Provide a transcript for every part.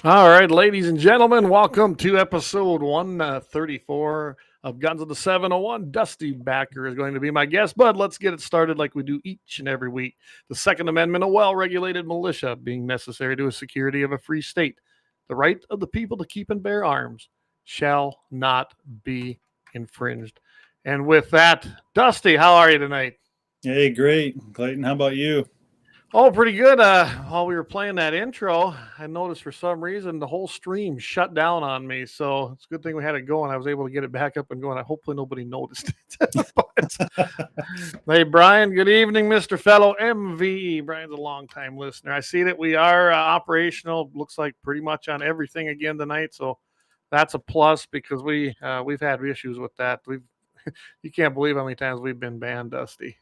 All right, ladies and gentlemen, welcome to episode 134 of Guns of the 701. Dusty Backer is going to be my guest, but let's get it started like we do each and every week. The Second Amendment, a well-regulated militia being necessary to the security of a free state. The right of the people to keep and bear arms shall not be infringed. And with that, Dusty, how are you tonight? Hey, great. Clayton, how about you? Oh, pretty good. While we were playing that intro, I noticed for some reason the whole stream shut down on me. So it's a good thing we had it going. I was able to get it back up and going. Hopefully nobody noticed it. But, hey, Brian, good evening, Mr. Fellow MVE. Brian's a longtime listener. I see that we are operational. Looks like pretty much on everything again tonight. So that's a plus because we've had issues with that. You can't believe how many times we've been banned, Dusty.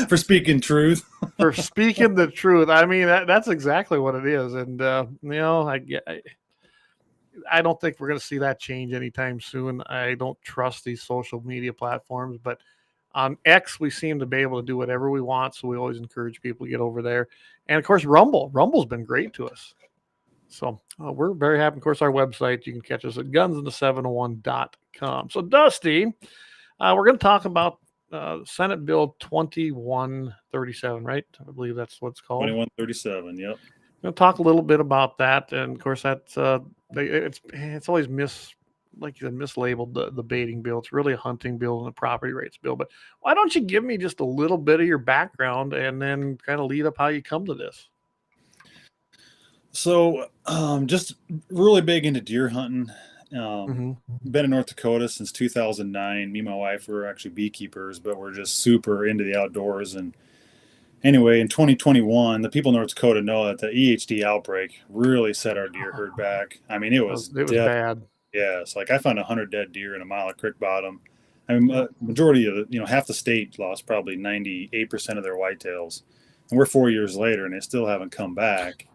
For speaking truth. For speaking the truth. I mean, that's exactly what it is. And, I don't think we're going to see that change anytime soon. I don't trust these social media platforms, but on X, we seem to be able to do whatever we want. So we always encourage people to get over there. And of course, Rumble's been great to us. So we're very happy. Of course, our website, you can catch us at gunsinthe701.com. So Dusty, we're going to talk about Senate Bill 2137, right? I believe that's what it's called. 2137, yep. We'll talk a little bit about that, and of course, that's it's always mislabeled the baiting bill. It's really a hunting bill and a property rights bill. But why don't you give me just a little bit of your background and then kind of lead up how you come to this? So, just really big into deer hunting. Been in North Dakota since 2009. Me and my wife were actually beekeepers, but we're just super into the outdoors. And anyway, in 2021, the people in North Dakota know that the EHD outbreak really set our deer herd back. I mean, it was bad. Yeah, it's like I found 100 dead deer in a mile of creek bottom. I mean, majority of half the state lost probably 98% of their whitetails, and we're 4 years later, and they still haven't come back.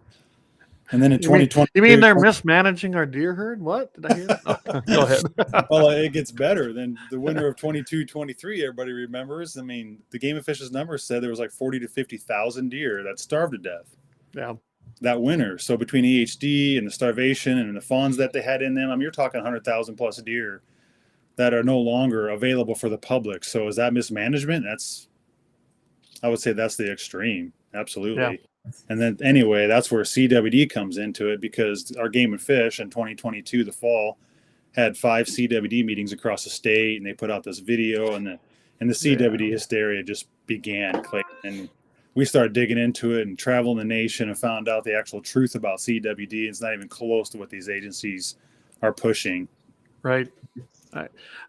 And then in 2020, you mean they're mismanaging our deer herd? What did I hear? Oh, go ahead. Well, it gets better than the winter of 22-23. Everybody remembers. I mean, the Game and Fish's numbers said there was like 40 to 50,000 deer that starved to death. Yeah, that winter. So between EHD and the starvation and the fawns that they had in them, I mean, you're talking 100,000 plus deer that are no longer available for the public. So is that mismanagement? I would say that's the extreme. Absolutely. Yeah. And then anyway, that's where CWD comes into it, because our Game and Fish in 2022, the fall, had 5 CWD meetings across the state, and they put out this video, and the CWD hysteria just began, Clayton. And we started digging into it and traveling the nation and found out the actual truth about CWD. It's not even close to what these agencies are pushing. Right.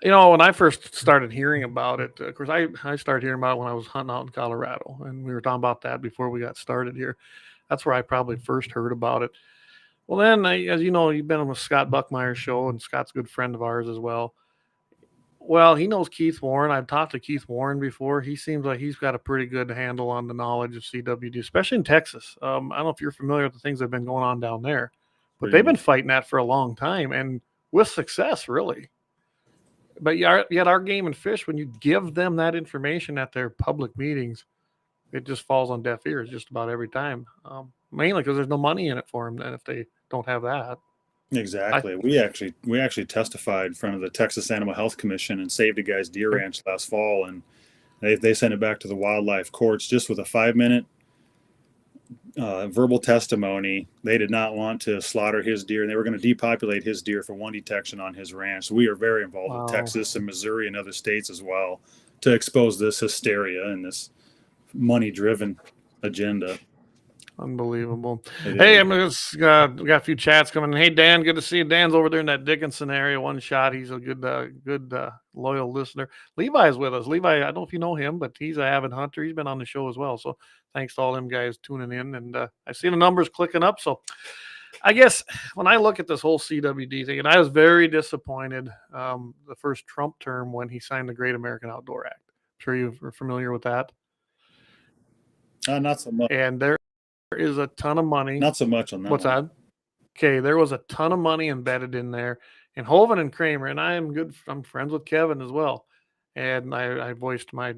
When I first started hearing about it, of course, I started hearing about it when I was hunting out in Colorado, and we were talking about that before we got started here. That's where I probably first heard about it. Well, then, as you know, you've been on the Scott Buckmeyer's show, and Scott's a good friend of ours as well. Well, he knows Keith Warren. I've talked to Keith Warren before. He seems like he's got a pretty good handle on the knowledge of CWD, especially in Texas. I don't know if you're familiar with the things that have been going on down there, but they've been fighting that for a long time, and with success, really. But yet our Game and Fish, when you give them that information at their public meetings, it just falls on deaf ears just about every time. Mainly because there's no money in it for them, and if they don't have that. Exactly. We actually testified in front of the Texas Animal Health Commission and saved a guy's deer ranch last fall, and they sent it back to the wildlife courts just with a 5-minute verbal testimony. They did not want to slaughter his deer, and they were going to depopulate his deer for one detection on his ranch. So we are very involved with Texas and Missouri and other states as well to expose this hysteria and this money-driven agenda. Unbelievable. Hey, we got a few chats coming in. Hey, Dan, good to see you. Dan's over there in that Dickinson area. One shot. He's a good loyal listener. Levi's with us. Levi, I don't know if you know him, but he's an avid hunter. He's been on the show as well. So thanks to all them guys tuning in. And I see the numbers clicking up. So I guess when I look at this whole CWD thing, and I was very disappointed the first Trump term when he signed the Great American Outdoor Act. I'm sure you're familiar with that. Not so much. And there is a ton of money. Not so much on that. What's that? Okay, there was a ton of money embedded in there. And Hovind and Kramer, and I'm friends with Kevin as well. And I voiced my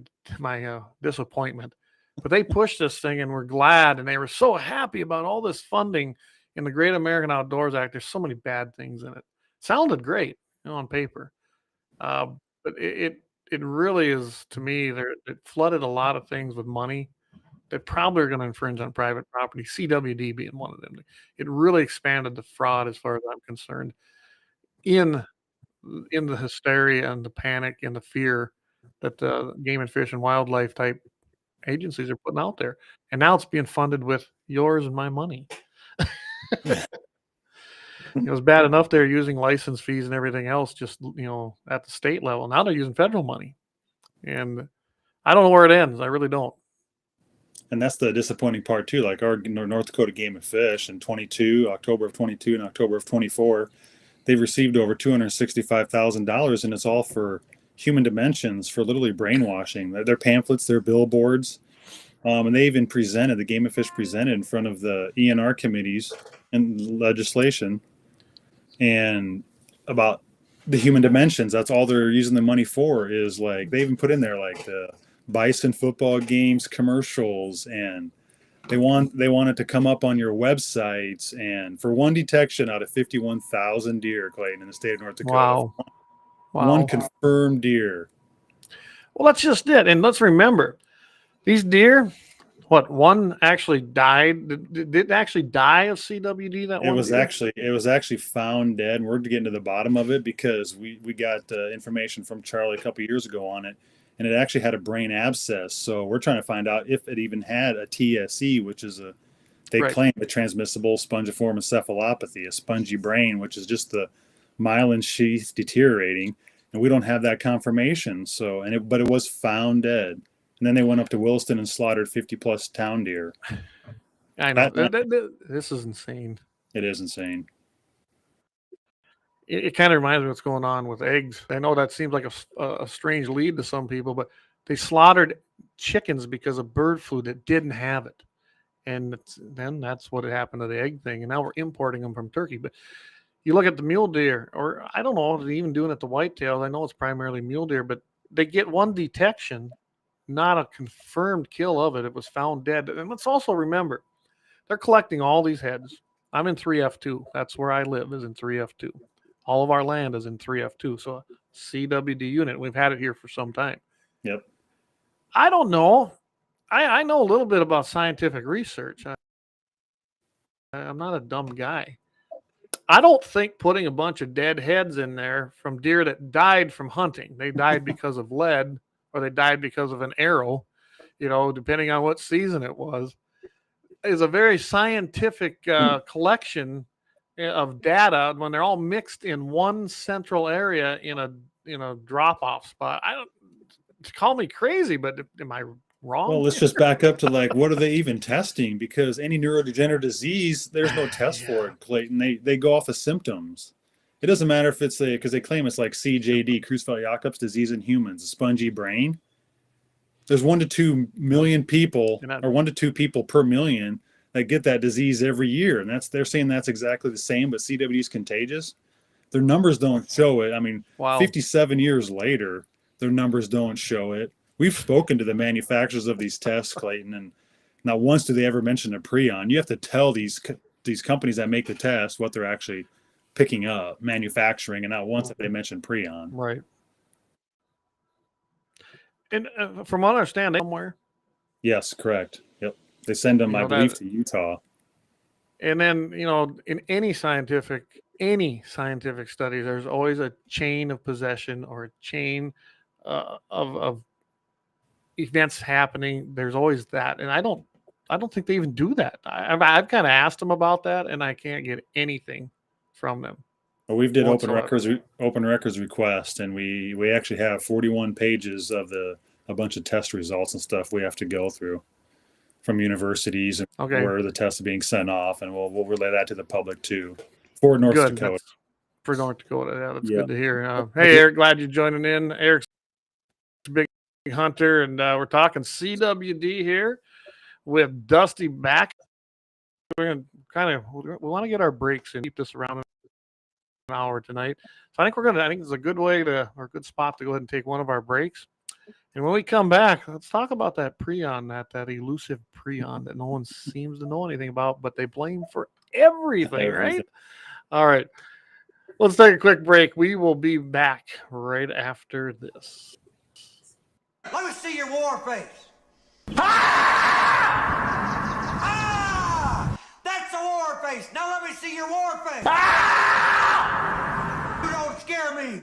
disappointment. But they pushed this thing, and we're glad, and they were so happy about all this funding in the Great American Outdoors Act, there's so many bad things in it. Sounded great, on paper, but it really is, to me, it flooded a lot of things with money that probably are going to infringe on private property. CWD being one of them. It really expanded the fraud, as far as I'm concerned, in the hysteria and the panic and the fear that the game and fish and wildlife type agencies are putting out there. And now it's being funded with yours and my money. It was bad enough they're using license fees and everything else just, at the state level. Now they're using federal money. And I don't know where it ends. I really don't. And that's the disappointing part too. Like our North Dakota Game and Fish in October of 22 and October of 24, they've received over $265,000, and it's all for human dimensions, for literally brainwashing. Their pamphlets, their billboards, and they even presented, the Game and Fish presented in front of the ENR committees and legislation, and about the human dimensions. That's all they're using the money for. Is like they even put in there like the Bison football games commercials, and they want it to come up on your websites, and for one detection out of 51,000 deer, Clayton, in the state of North Dakota. Wow. One confirmed deer. Well, that's just it. And let's remember, these deer, one actually died. Did it actually die of CWD? It was actually found dead, and we're getting to the bottom of it because we got information from Charlie a couple years ago on it, and it actually had a brain abscess. So we're trying to find out if it even had a TSE, which is they claim a transmissible spongiform encephalopathy, a spongy brain, which is just the myelin sheath deteriorating, and we don't have that confirmation. So, but it was found dead. And then they went up to Williston and slaughtered 50+ town deer. I know. This is insane. It is insane. It kind of reminds me of what's going on with eggs. I know that seems like a strange lead to some people, but they slaughtered chickens because of bird flu that didn't have it. And then that's what happened to the egg thing. And now we're importing them from Turkey. But you look at the mule deer, or I don't know, they're even doing it to whitetails. I know it's primarily mule deer, but they get one detection, not a confirmed kill of it. It was found dead. And let's also remember, they're collecting all these heads. I'm in 3F2. That's where I live, is in 3F2. All of our land is in 3F2. So a CWD unit. We've had it here for some time. Yep. I don't know. I know a little bit about scientific research. I'm not a dumb guy. I don't think putting a bunch of dead heads in there from deer that died from hunting, they died because of lead, or they died because of an arrow, depending on what season it was, is a very scientific collection of data when they're all mixed in one central area in a drop-off spot. I don't, call me crazy, but am I wrong? Well, let's just back up to what are they even testing? Because any neurodegenerative disease, there's no test for it, Clayton. They go off of symptoms. It doesn't matter if it's because they claim it's like CJD, Creutzfeldt-Jakob's disease in humans, a spongy brain. There's 1 to 2 million people, or 1 to 2 people per million that get that disease every year, and they're saying that's exactly the same. But CWD is contagious. Their numbers don't show it. I mean, 57 years later, their numbers don't show it. We've spoken to the manufacturers of these tests, Clayton, and not once do they ever mention a prion. You have to tell these companies that make the test what they're actually picking up, manufacturing, and not once have they mentioned prion. Right. And from what I understand, somewhere. Yes, correct. Yep. They send them, I believe, to Utah. And then, in any scientific study, there's always a chain of possession or a chain of events happening. There's always that. And I don't think they even do that. I've kind of asked them about that, and I can't get anything from them. Well, we've did open records request, and we actually have 41 pages of a bunch of test results and stuff we have to go through from universities and where the tests are being sent off, and we'll relay that to the public too. For North Dakota. For North Dakota, yeah, that's good to hear. Hey, Eric, glad you're joining in. Eric's a big hunter, and we're talking CWD here with Dusty back. We're gonna we want to get our breaks and keep this around an hour tonight. So I think it's a good way or a good spot to go ahead and take one of our breaks. And when we come back, let's talk about that prion, that elusive prion that no one seems to know anything about, but they blame for everything, right? All right. Let's take a quick break. We will be back right after this. Let me see your war face. Ah! That's a war face. Now let me see your war face. Ah! You don't scare me.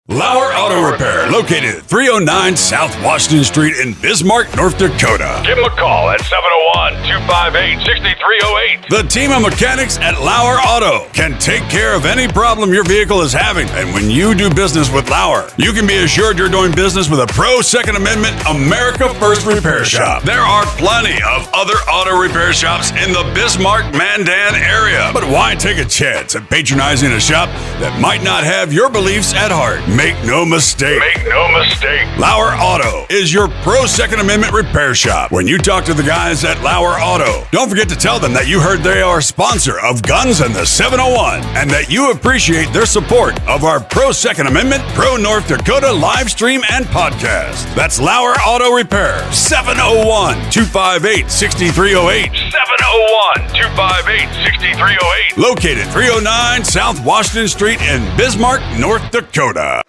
Lauer Auto Repair, located at 309 South Washington Street in Bismarck, North Dakota. Give them a call at 701-258-6308. The team of mechanics at Lauer Auto can take care of any problem your vehicle is having. And when you do business with Lauer, you can be assured you're doing business with a pro Second Amendment America First repair shop. There are plenty of other auto repair shops in the Bismarck-Mandan area. But why take a chance at patronizing a shop that might not have your beliefs at heart? Make no mistake. Make no mistake. Lauer Auto is your pro Second Amendment repair shop. When you talk to the guys at Lauer Auto, don't forget to tell them that you heard they are a sponsor of Guns and the 701 and that you appreciate their support of our pro Second Amendment, pro North Dakota live stream and podcast. That's Lauer Auto Repair, 701-258-6308. 701-258-6308. Located 309 South Washington Street in Bismarck, North Dakota.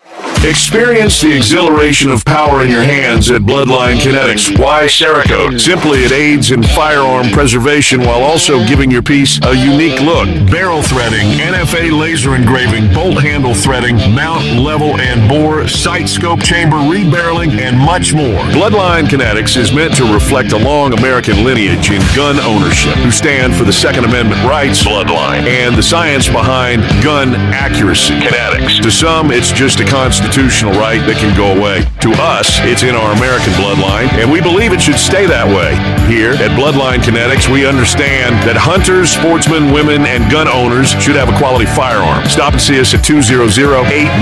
Experience the exhilaration of power in your hands at Bloodline Kinetics. Why Cerakote? Simply, it aids in firearm preservation while also giving your piece a unique look. Barrel threading, NFA laser engraving, bolt handle threading, mount, level, and bore, sight scope chamber rebarreling, and much more. Bloodline Kinetics is meant to reflect a long American lineage in gun ownership, who stand for the Second Amendment rights, Bloodline, and the science behind gun accuracy. Kinetics. To some, it's just a constitutional right that can go away. To us, it's in our American bloodline, and we believe it should stay that way. Here at Bloodline Kinetics, we understand that hunters, sportsmen, women, and gun owners should have a quality firearm. Stop and see us at 2008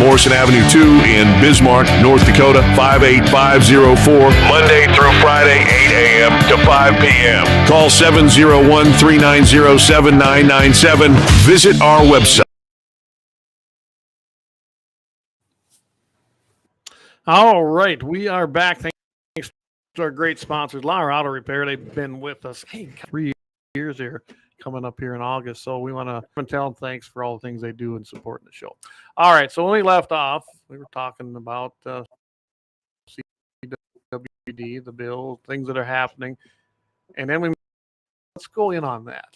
Morrison Avenue 2 in Bismarck, North Dakota, 58504, Monday through Friday, 8 a.m. to 5 p.m. Call 701-390-7997. Visit our website. All right, we are back. Thanks to our great sponsors, Lauer Auto Repair. They've been with us 3 years here, coming up here in August. So we want to tell them thanks for all the things they do in supporting the show. All right, so when we left off, we were talking about CWD, the bill, things that are happening, and then let's go in on that.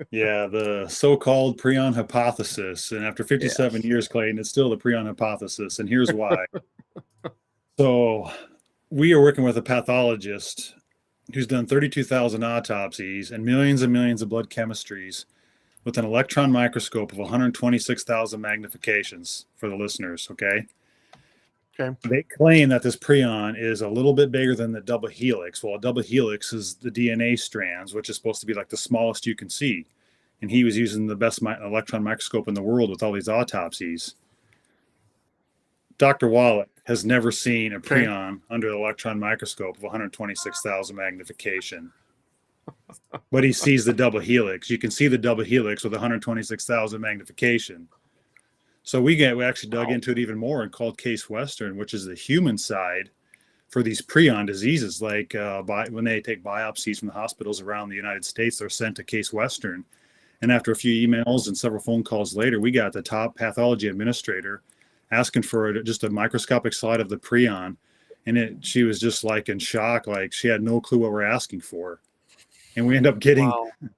Yeah, the so-called prion hypothesis. And after 57 years, Clayton, it's still the prion hypothesis. And here's why. So we are working with a pathologist who's done 32,000 autopsies and millions of blood chemistries with an electron microscope of 126,000 magnifications for the listeners, okay? Okay. They claim that this prion is a little bit bigger than the double helix. Well, a double helix is the DNA strands, which is supposed to be like the smallest you can see. And he was using the best electron microscope in the world with all these autopsies. Dr. Wallach has never seen a prion under the electron microscope of 126,000 magnification. But he sees the double helix. You can see the double helix with 126,000 magnification. So we actually dug into it even more and called Case Western, which is the human side for these prion diseases. Like when they take biopsies from the hospitals around the United States, they're sent to Case Western. And after a few emails and several phone calls later, we got the top pathology administrator asking for just a microscopic slide of the prion. And she was just like in shock, like she had no clue what we're asking for. And we end up getting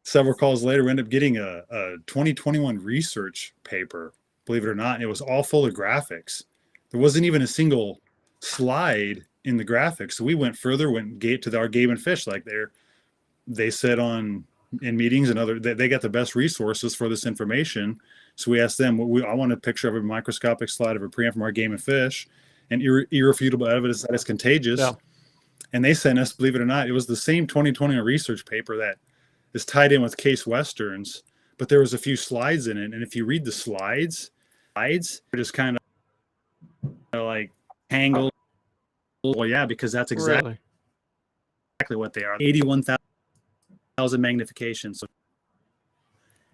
several calls later, we end up getting a 2021 research paper, believe it or not. And it was all full of graphics. There wasn't even a single slide in the graphics. So we went further, went to our Game and Fish, like they said in meetings and they got the best resources for this information. So we asked them, I want a picture of a microscopic slide of a prion from our Game and Fish and irrefutable evidence that it's contagious. Yeah. And they sent us, believe it or not, it was the same 2020 research paper that is tied in with Case Westerns, but there was a few slides in it. And if you read the slides, they're just kind of like tangled. Well, yeah, because that's exactly what they are. 81,000 magnification. So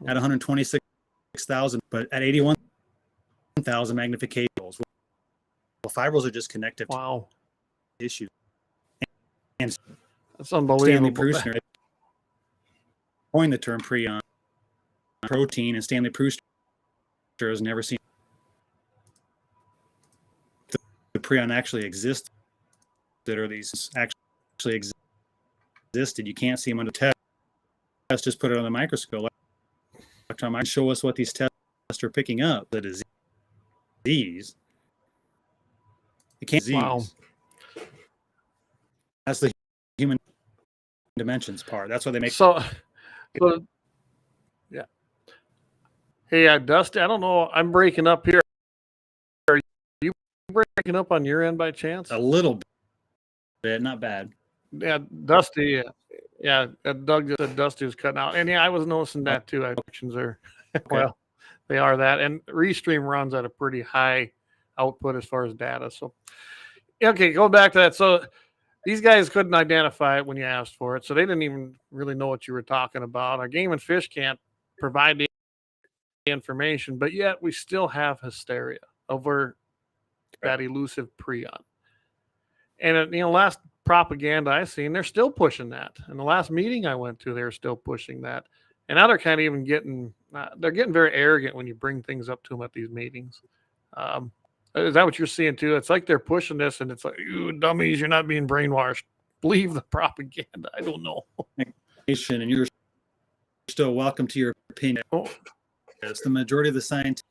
at 126,000, but at 81,000 magnification. fibrils are just connective Wow. tissue. And That's Stanley unbelievable. Prusner coined the term prion protein, and Stanley Prusner has never seen the prion actually exist. That are these actually existed. You can't see them under test. Just put it on the microscope. Electron microscope, show us what these tests are picking up. The disease. It can't disease. Wow. That's the human dimensions part. That's why they make. So yeah. Hey, Dusty, I don't know. I'm breaking up here. Are you breaking up on your end by chance? A little bit, not bad. Yeah, Dusty. Yeah, Doug just said Dusty was cutting out. And yeah, I was noticing that too. Actions are, well, they are that. And Restream runs at a pretty high output as far as data. So, okay, go back to that. So, these guys couldn't identify it when you asked for it. So, they didn't even really know what you were talking about. Our Game and Fish can't provide the information, but yet we still have hysteria over that elusive prion. And, last propaganda I seen, they're still pushing that. In the last meeting I went to, they were still pushing that. And now they're kind of even getting, they're getting very arrogant when you bring things up to them at these meetings. Is that what you're seeing too? It's like they're pushing this and it's like, you dummies, you're not being brainwashed. Believe the propaganda. I don't know. And you're still welcome to your opinion. Oh. It's the majority of the scientists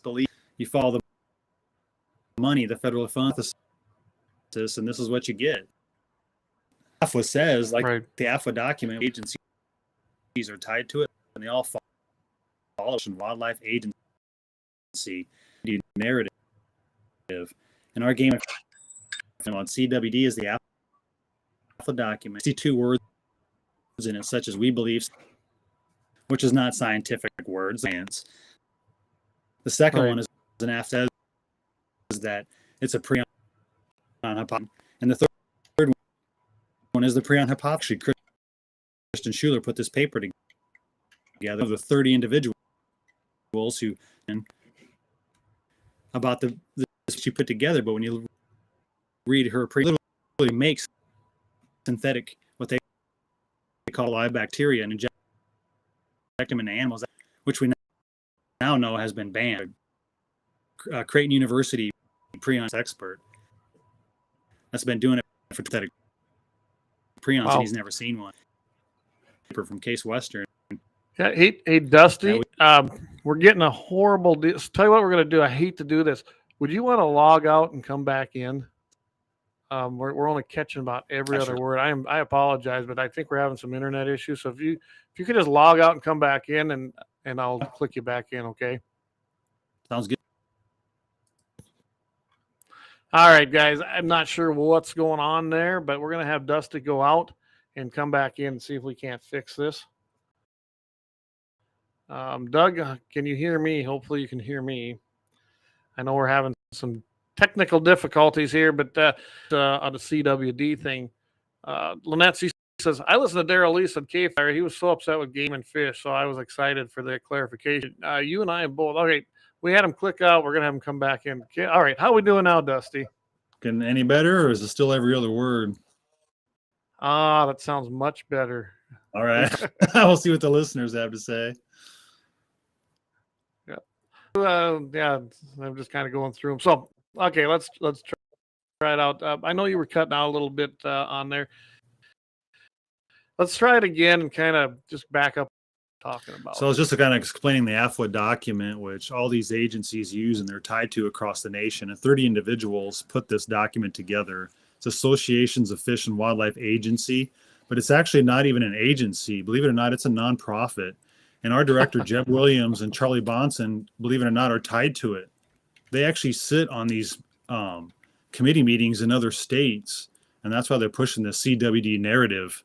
believe you follow the money, the federal funds, and this is what you get. AFWA says, like the AFWA document, agencies are tied to it, and they all follow Wildlife Agency narrative. And our game on CWD is the AFWA document. 62 words in it, such as we believe, which is not scientific words, science. The second one is an AFWA is that it's a prion hypothesis. And the third one is the prion hypothesis. Christian Schuler put this paper together of the 30 individuals who about this she put together, but when you read her prion, literally makes synthetic what they call live bacteria and inject them into animals, which we now know has been banned. Creighton University prion expert that's been doing it for synthetic prions, and he's never seen one. From Case Western. Yeah, hey Dusty, we're getting a horrible deal. Tell you what we're going to do. I hate to do this. Would you want to log out and come back in? We're only catching about every other word. I apologize, but I think we're having some internet issues. So if you could just log out and come back in, and I'll click you back in, okay? Sounds good. All right, guys. I'm not sure what's going on there, but we're going to have Dusty go out and come back in and see if we can't fix this. Doug, can you hear me? Hopefully you can hear me. I know we're having some technical difficulties here, but on the CWD thing, Lynette says, I listened to Daryl Lee at KFYR. He was so upset with Game and Fish, so I was excited for the clarification. You and I both. Okay, we had him click out. We're going to have him come back in. Okay, all right, how we doing now, Dusty? Getting any better, or is it still every other word? That sounds much better. All right. We'll see what the listeners have to say. Yeah, I'm just kind of going through them. So, okay, let's try it out. I know you were cutting out a little bit on there. Let's try it again and kind of just back up talking about. So I was just kind of explaining the AFWA document, which all these agencies use and they're tied to across the nation. And 30 individuals put this document together. It's Associations of Fish and Wildlife Agency, but it's actually not even an agency. Believe it or not, it's a nonprofit. And our director, Jeb Williams, and Charlie Bonson, believe it or not, are tied to it. They actually sit on these committee meetings in other states, and that's why they're pushing the CWD narrative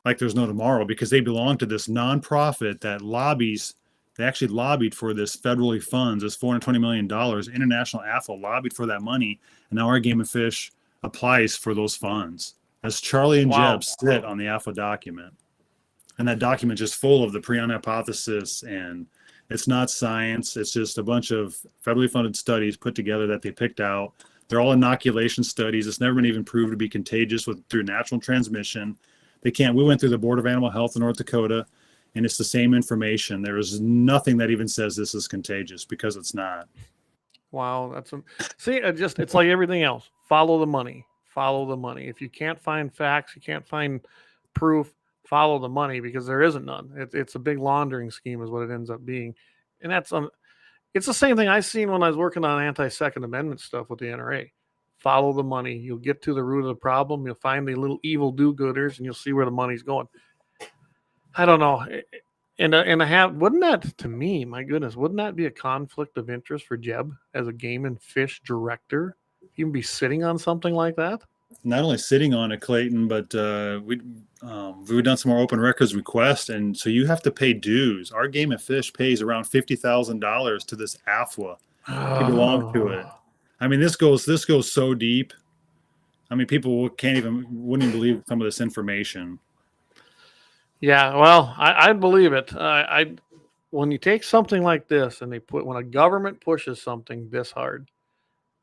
like there's no tomorrow, because they belong to this nonprofit that lobbies. They actually lobbied for this federally funds, this $420 million. International AFWA lobbied for that money, and now our Game and Fish applies for those funds. As Charlie and Jeb sit on the AFWA document. And that document is just full of the prion hypothesis and It's not science. It's just a bunch of federally funded studies put together that they picked out. They're all inoculation studies. It's never been even proved to be contagious through natural transmission. We went through the Board of Animal Health in North Dakota, and it's the same information. There is nothing that even says this is contagious, because it's not. Wow, it's like everything else. Follow the money. Follow the money. If you can't find facts, you can't find proof, follow the money, because there isn't none. It's a big laundering scheme is what it ends up being. And it's the same thing I seen when I was working on anti-Second Amendment stuff with the NRA. Follow the money. You'll get to the root of the problem. You'll find the little evil do-gooders, and you'll see where the money's going. I don't know. Wouldn't that, to me, my goodness, wouldn't that be a conflict of interest for Jeb as a game and fish director? Even be sitting on something like that? Not only sitting on it, Clayton, but we've done some more open records requests, and so you have to pay dues. Our Game and Fish pays around $50,000 to this AFWA to belong to it. I mean, this goes so deep. I mean, people wouldn't even believe some of this information. Yeah, well, I believe it. When you take something like this and when a government pushes something this hard,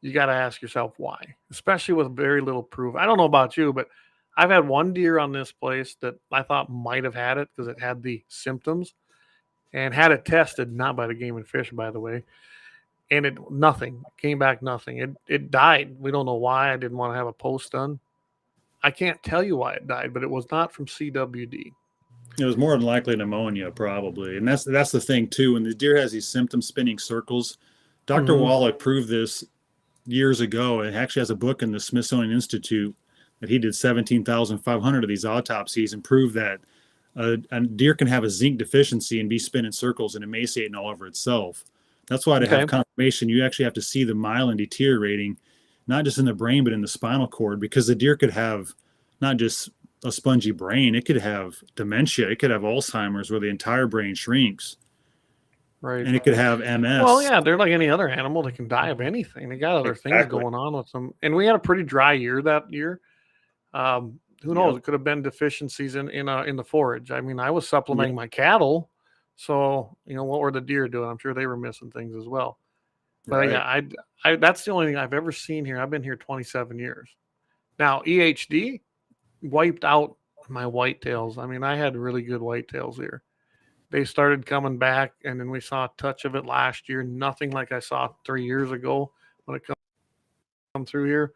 you got to ask yourself why, especially with very little proof. I don't know about you, but I've had one deer on this place that I thought might have had it because it had the symptoms, and had it tested, not by the Game and Fish, by the way, and nothing came back, nothing. It died. We don't know why. I didn't want to have a post done. I can't tell you why it died, but it was not from CWD. It was more than likely pneumonia, probably, and that's the thing too. When the deer has these symptoms spinning circles, Dr. Wallach proved this years ago, and actually has a book in the Smithsonian Institute that he did 17,500 of these autopsies and proved that a deer can have a zinc deficiency and be spinning circles and emaciating all over itself. That's why to have confirmation, you actually have to see the myelin deteriorating, not just in the brain, but in the spinal cord, because the deer could have not just a spongy brain, it could have dementia, it could have Alzheimer's where the entire brain shrinks. Right. And it could have MS. Well, yeah, they're like any other animal. They can die of anything. They got other things going on with them. And we had a pretty dry year that year. Who knows? It could have been deficiencies in the forage. I mean, I was supplementing my cattle. So, what were the deer doing? I'm sure they were missing things as well. But yeah, that's the only thing I've ever seen here. I've been here 27 years. Now, EHD wiped out my whitetails. I mean, I had really good whitetails here. They started coming back, and then we saw a touch of it last year. Nothing like I saw 3 years ago when it come through here.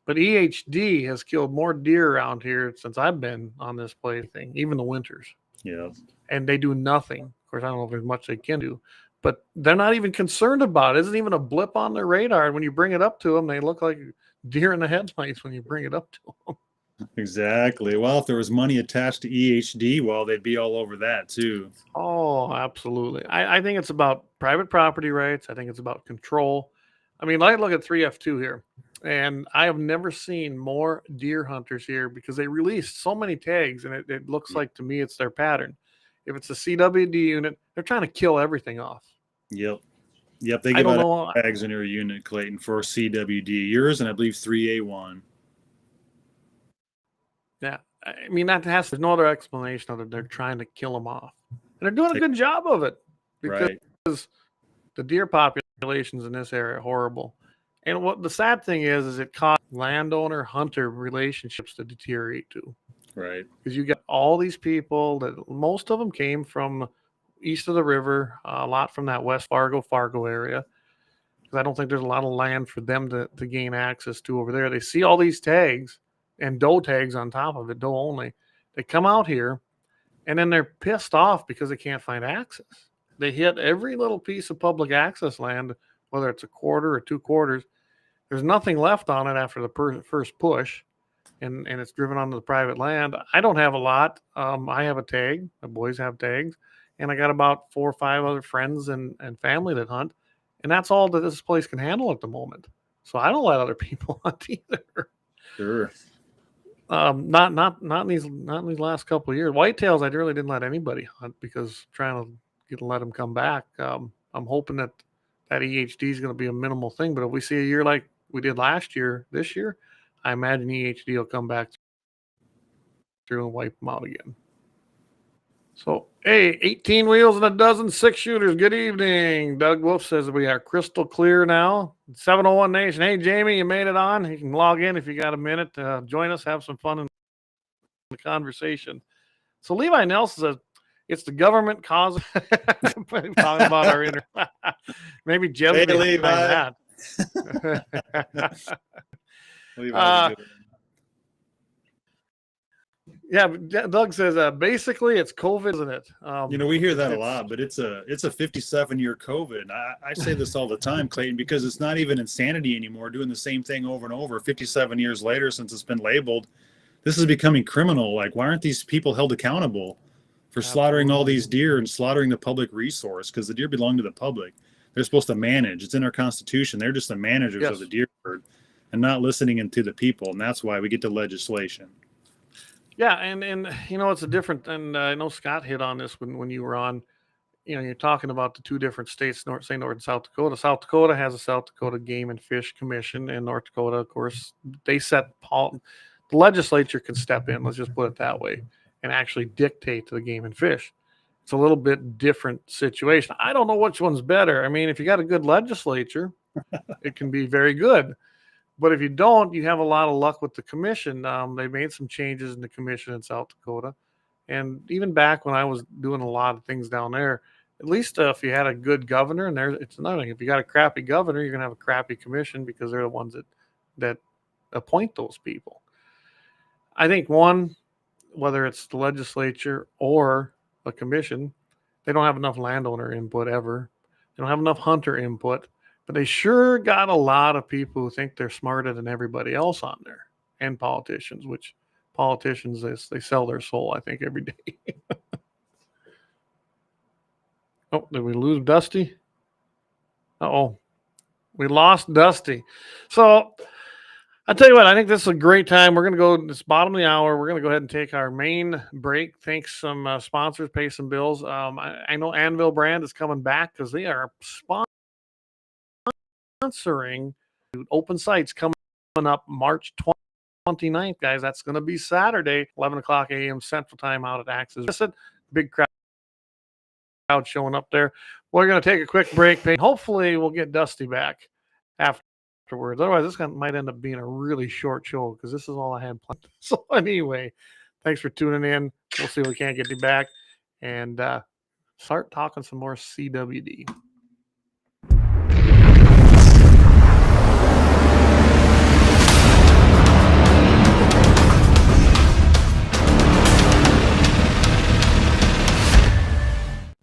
But EHD has killed more deer around here since I've been on this place thing, even the winters. Yeah. And they do nothing. Of course, I don't know if there's much they can do, but they're not even concerned about it. It isn't even a blip on their radar. And when you bring it up to them, they look like deer in the headlights when you bring it up to them. Exactly. Well, if there was money attached to EHD, well, they'd be all over that too. Oh, absolutely. I think it's about private property rights. I think it's about control. I mean, I look at 3F2 here, and I have never seen more deer hunters here because they released so many tags, and it looks like to me it's their pattern. If it's a CWD unit, they're trying to kill everything off. Yep. They give out tags in your unit, Clayton, for CWD. Yours, and I believe 3A1. Yeah, I mean, there's no other explanation other than they're trying to kill them off. And they're doing a good job of it because the deer populations in this area are horrible. And what the sad thing is it caused landowner-hunter relationships to deteriorate too. Right. Because you got all these people that most of them came from east of the river, a lot from that West Fargo area. Because I don't think there's a lot of land for them to gain access to over there. They see all these tags and doe tags on top of it, doe only. They come out here, and then they're pissed off because they can't find access. They hit every little piece of public access land, whether it's a quarter or 2 quarters. There's nothing left on it after the first push, and it's driven onto the private land. I don't have a lot. I have a tag. My boys have tags, and I got about 4 or 5 other friends and family that hunt, and that's all that this place can handle at the moment. So I don't let other people hunt either. Sure. Not in these last couple of years. Whitetails, I really didn't let anybody hunt because trying to let them come back. I'm hoping that EHD is going to be a minimal thing. But if we see a year like we did last year, this year, I imagine EHD will come back through and wipe them out again. So, hey, 18 wheels and a dozen 6-shooters. Good evening. Doug Wolf says we are crystal clear now. 701 Nation. Hey, Jamie, you made it on. You can log in if you got a minute. Join us. Have some fun in the conversation. So, Levi Nelson says it's the government cause. Talking about our inner. Maybe Jim's Hey, behind Levi. that. Levi's a good one. Yeah, Doug says basically it's COVID, isn't it? We hear that a lot, but it's a 57-year COVID. I say this all the time, Clayton, because it's not even insanity anymore, doing the same thing over and over. 57 years later, since it's been labeled, this is becoming criminal. Like, why aren't these people held accountable for slaughtering all these deer and slaughtering the public resource? Because the deer belong to the public. They're supposed to manage. It's in our Constitution. They're just the managers of the deer herd and not listening to the people. And that's why we get to legislation. Yeah, and it's a different, and I know Scott hit on this when you were on. You're talking about the two different states, North and South Dakota. South Dakota has a South Dakota Game and Fish Commission, and North Dakota, of course, they set the legislature can step in. Let's just put it that way, and actually dictate to the Game and Fish. It's a little bit different situation. I don't know which one's better. I mean, if you got a good legislature, it can be very good. But if you don't, you have a lot of luck with the commission. They made some changes in the commission in South Dakota. And even back when I was doing a lot of things down there, at least if you had a good governor, and it's another thing. If you got a crappy governor, you're going to have a crappy commission because they're the ones that appoint those people. I think whether it's the legislature or a commission, they don't have enough landowner input ever. They don't have enough hunter input. But they sure got a lot of people who think they're smarter than everybody else on there, and politicians, which politicians, they sell their soul, I think, every day. Oh, did we lose Dusty? Uh-oh. We lost Dusty. So I'll tell you what, I think this is a great time. We're going to go, it's bottom of the hour. We're going to go ahead and take our main break. Thanks some sponsors, pay some bills. I know Anvil Brand is coming back because they are sponsoring open sites coming up March 29th, guys. That's going to be Saturday, 11 o'clock a.m. Central Time out at Axis. Big crowd showing up there. We're going to take a quick break. Hopefully, we'll get Dusty back afterwards. Otherwise, this might end up being a really short show because this is all I had planned. So anyway, thanks for tuning in. We'll see if we can't get you back and start talking some more CWD.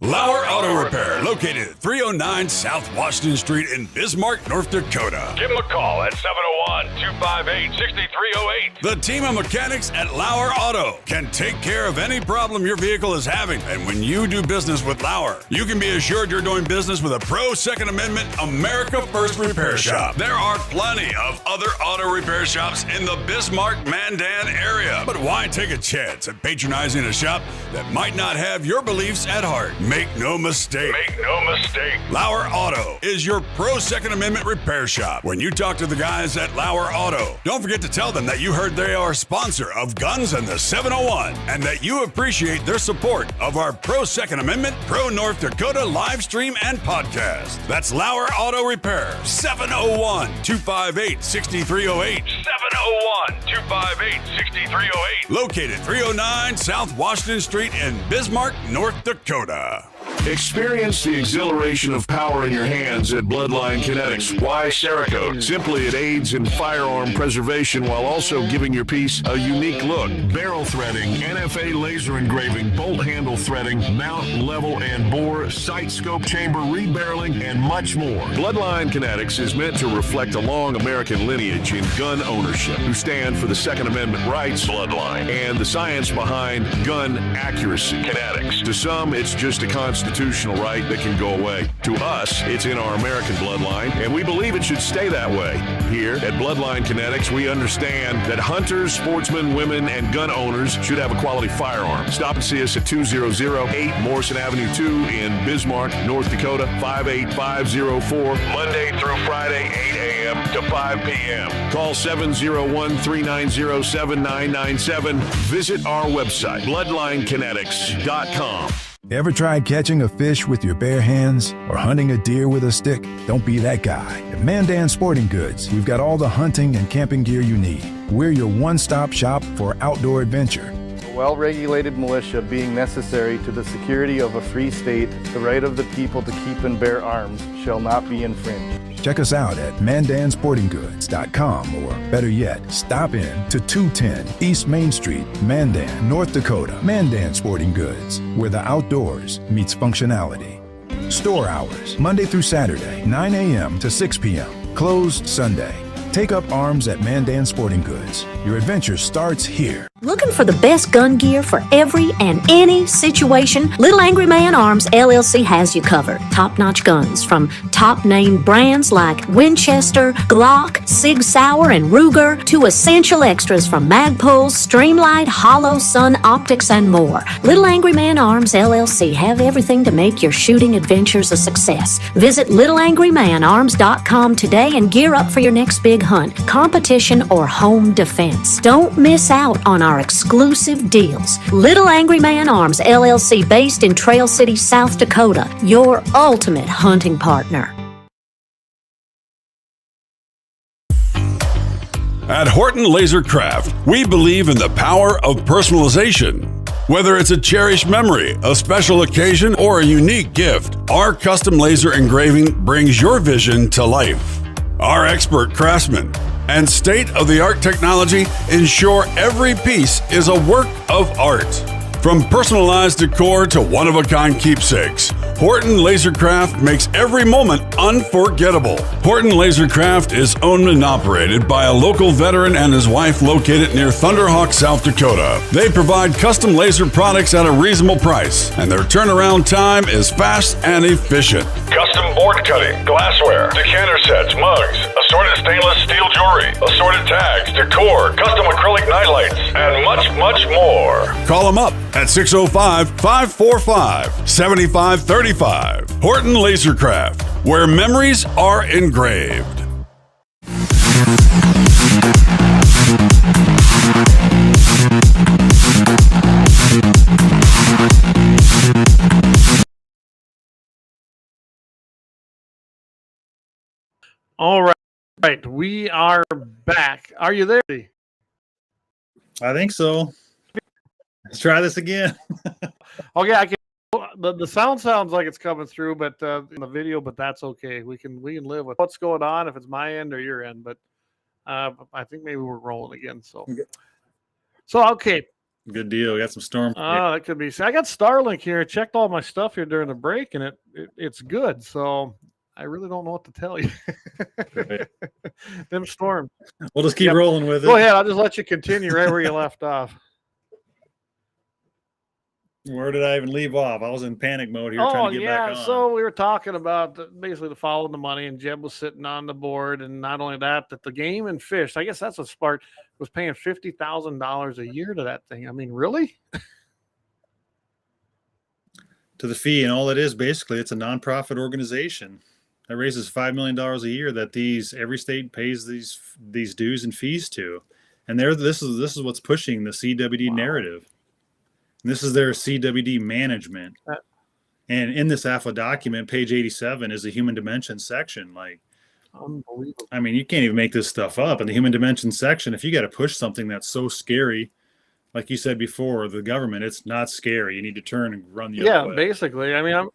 Lauer Auto Repair, located at 309 South Washington Street in Bismarck, North Dakota. Give them a call at 701-258-6308. The team of mechanics at Lauer Auto can take care of any problem your vehicle is having. And when you do business with Lauer, you can be assured you're doing business with a pro Second Amendment America First repair shop. There are plenty of other auto repair shops in the Bismarck-Mandan area. But why take a chance at patronizing a shop that might not have your beliefs at heart? Make no mistake. Make no mistake. Lauer Auto is your pro Second Amendment repair shop. When you talk to the guys at Lauer Auto, don't forget to tell them that you heard they are a sponsor of Guns and the 701 and that you appreciate their support of our pro Second Amendment, pro North Dakota live stream and podcast. That's Lauer Auto Repair, 701-258-6308. 701-258-6308. Located 309 South Washington Street in Bismarck, North Dakota. Experience the exhilaration of power in your hands at Bloodline Kinetics. Why Cerakote? Simply, it aids in firearm preservation while also giving your piece a unique look. Barrel threading, NFA laser engraving, bolt handle threading, mount, level, and bore, sight scope chamber rebarreling, and much more. Bloodline Kinetics is meant to reflect a long American lineage in gun ownership, who stand for the Second Amendment rights, Bloodline, and the science behind gun accuracy. Kinetics. To some, it's just a constitution. constitutional right that can go away. To us, it's in our American bloodline, and we believe it should stay that way. Here at Bloodline Kinetics, we understand that hunters, sportsmen, women, and gun owners should have a quality firearm. Stop and see us at 2008 Morrison Avenue 2 in Bismarck, North Dakota, 58504, Monday through Friday, 8 a.m. to 5 p.m. Call 701-390-7997. Visit our website, bloodlinekinetics.com. Ever tried catching a fish with your bare hands or hunting a deer with a stick? Don't be that guy. At Mandan Sporting Goods, we've got all the hunting and camping gear you need. We're your one-stop shop for outdoor adventure. A well-regulated militia being necessary to the security of a free state, the right of the people to keep and bear arms shall not be infringed. Check us out at mandansportinggoods.com, or better yet, stop in to 210 East Main Street, Mandan, North Dakota. Mandan Sporting Goods, where the outdoors meets functionality. Store hours, Monday through Saturday, 9 a.m. to 6 p.m. Closed Sunday. Take up arms at Mandan Sporting Goods. Your adventure starts here. Looking for the best gun gear for every and any situation? Little Angry Man Arms LLC has you covered. Top-notch guns from top-name brands like Winchester, Glock, Sig Sauer, and Ruger to essential extras from Magpul, Streamlight, Hollow, Sun Optics, and more. Little Angry Man Arms LLC have everything to make your shooting adventures a success. Visit littleangrymanarms.com today and gear up for your next big hunt, competition, or home defense. Don't miss out on our exclusive deals. Little Angry Man Arms LLC, based in Trail City, South Dakota, your ultimate hunting partner. At Horton Laser Craft, we believe in the power of personalization. Whether it's a cherished memory, a special occasion, or a unique gift, our custom laser engraving brings your vision to life. Our expert craftsmen and state-of-the-art technology ensure every piece is a work of art. From personalized decor to one-of-a-kind keepsakes, Horton Lasercraft makes every moment unforgettable. Horton Lasercraft is owned and operated by a local veteran and his wife located near Thunderhawk, South Dakota. They provide custom laser products at a reasonable price, and their turnaround time is fast and efficient. Custom board cutting, glassware, decanter sets, mugs, assorted stainless steel jewelry, assorted tags, decor, custom acrylic nightlights, and much, much more. Call them up at 605-545-7535. Horton Lasercraft, where memories are engraved. All right. Right. We are back. Are you there? I think so. Let's try this again. Okay, I can. The sound sounds like it's coming through, but in the video, but that's okay. We can live with what's going on if it's my end or your end. But I think maybe we're rolling again. So okay. Good deal. We got some storm. That could be. See, I got Starlink here. I checked all my stuff here during the break, and it's good. So I really don't know what to tell you. Them storms. We'll just keep rolling with it. Go ahead. I'll just let you continue right where you left off. Where did I even leave off? I was in panic mode here trying to get back on. So we were talking about basically the follow the money, and Jeb was sitting on the board, and not only that the game and fish, I guess that's what sparked, was paying $50,000 a year to that thing. I mean, really? To the fee, and all it is basically, it's a nonprofit organization that raises $5 million a year that every state pays these dues and fees to, and this is what's pushing the CWD narrative. And this is their CWD management. And in this AFA document, page 87 is the human dimension section. Like, unbelievable. I mean, you can't even make this stuff up. In the human dimension section, if you got to push something that's so scary, like you said before, the government, it's not scary. You need to turn and run the other way. Basically. I mean, I'm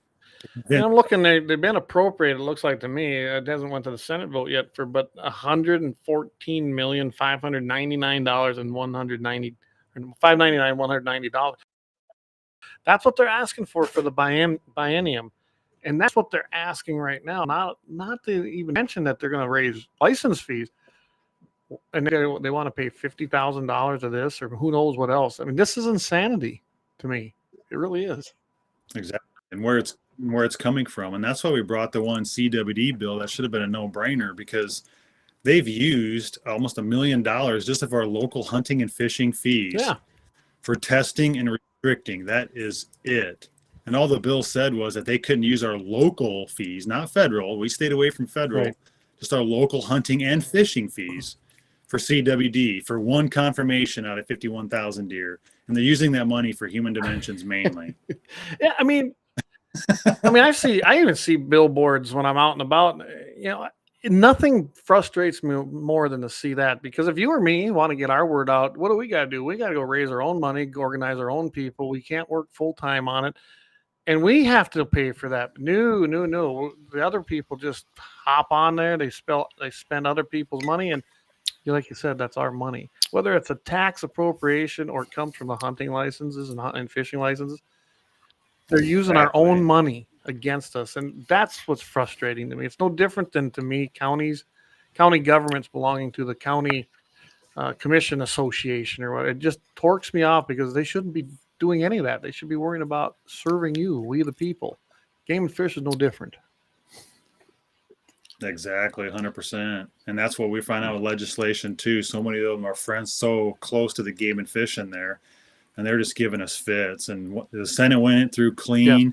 looking. They've been appropriated. It looks like to me. It hasn't went to the Senate vote yet but $114,599,190. That's what they're asking for the biennium, and that's what they're asking right now. Not to even mention that they're going to raise license fees, and they want to pay $50,000 of this, or who knows what else. I mean, this is insanity to me. It really is. Exactly. And where it's and where it's coming from. And that's why we brought the one CWD bill. That should have been a no-brainer, because they've used almost $1 million just of our local hunting and fishing fees for testing and restricting. That is it. And all the bill said was that they couldn't use our local fees, not federal. We stayed away from federal, just our local hunting and fishing fees for CWD for one confirmation out of 51,000 deer. And they're using that money for human dimensions mainly. Yeah, I mean, I even see billboards when I'm out and about. You know, nothing frustrates me more than to see that, because if you or me want to get our word out, what do we got to do? We got to go raise our own money, organize our own people. We can't work full time on it, and we have to pay for that. No. The other people just hop on there. They spend other people's money, and like you said, that's our money. Whether it's a tax appropriation or it comes from the hunting licenses and fishing licenses, they're using our own money against us, and that's what's frustrating to me. It's no different than, to me, county governments belonging to the county commission association or what. It just torques me off, because they shouldn't be doing any of that. They should be worrying about serving you, we the people. Game and Fish is no different. Exactly, 100%. And that's what we find out with legislation too. So many of them are friends so close to the Game and Fish in there, and they're just giving us fits. And the Senate went through clean,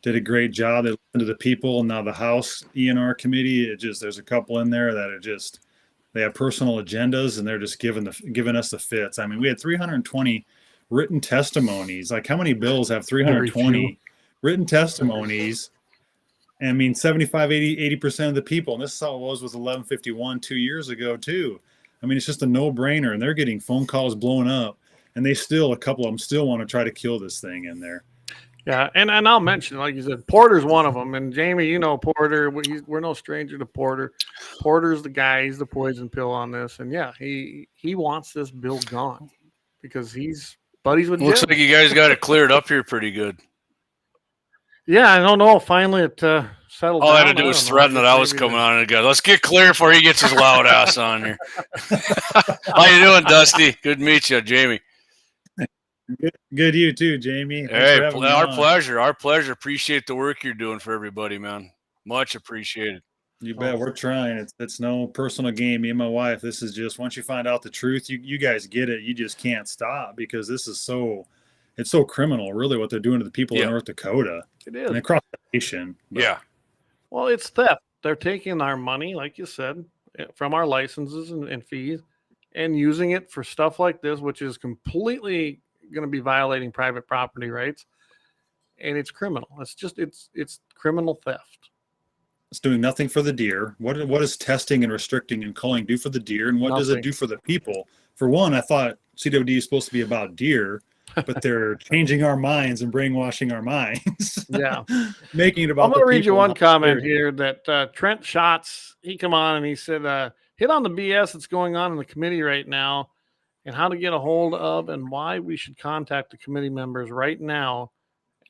did a great job. They listened to the people. Now the House E&R committee, there's a couple in there that are just, they have personal agendas, and they're just giving us the fits. I mean, we had 320 written testimonies. Like, how many bills have 320 written testimonies? I mean, 80% of the people, and this is how it was with 1151 2 years ago too. I mean, it's just a no-brainer, and they're getting phone calls blowing up, and a couple of them still want to try to kill this thing in there. Yeah, and I'll mention, like you said, Porter's one of them. And Jamie, you know Porter. We're no stranger to Porter. Porter's the guy. He's the poison pill on this. And yeah, he wants this bill gone because he's buddies with Looks Jim. like you guys got it cleared up here pretty good. Yeah, I don't know. Finally, it settled All down. I had to do was threaten that I was coming on and go, let's get clear before he gets his loud ass on here. How you doing, Dusty? Good to meet you, Jamie. Good you too, Jamie. Hey, our pleasure. Our pleasure. Appreciate the work you're doing for everybody, man. Much appreciated. You bet. We're trying. It's no personal game. Me and my wife, this is just, once you find out the truth, you guys get it. You just can't stop, because this is it's so criminal, really, what they're doing to the people in North Dakota. It is. And across the nation. Yeah. Well, it's theft. They're taking our money, like you said, from our licenses and fees, and using it for stuff like this, which is completely going to be violating private property rights, and it's criminal. It's criminal theft. It's doing nothing for the deer. What does testing and restricting and culling do for the deer, and what does it do for the people? For one, I thought CWD is supposed to be about deer, but they're changing our minds and brainwashing our minds. Yeah, making it about. I'm going to read you one comment here that Trent Schatz, he come on and he said, hit on the BS that's going on in the committee right now, and how to get a hold of and why we should contact the committee members right now,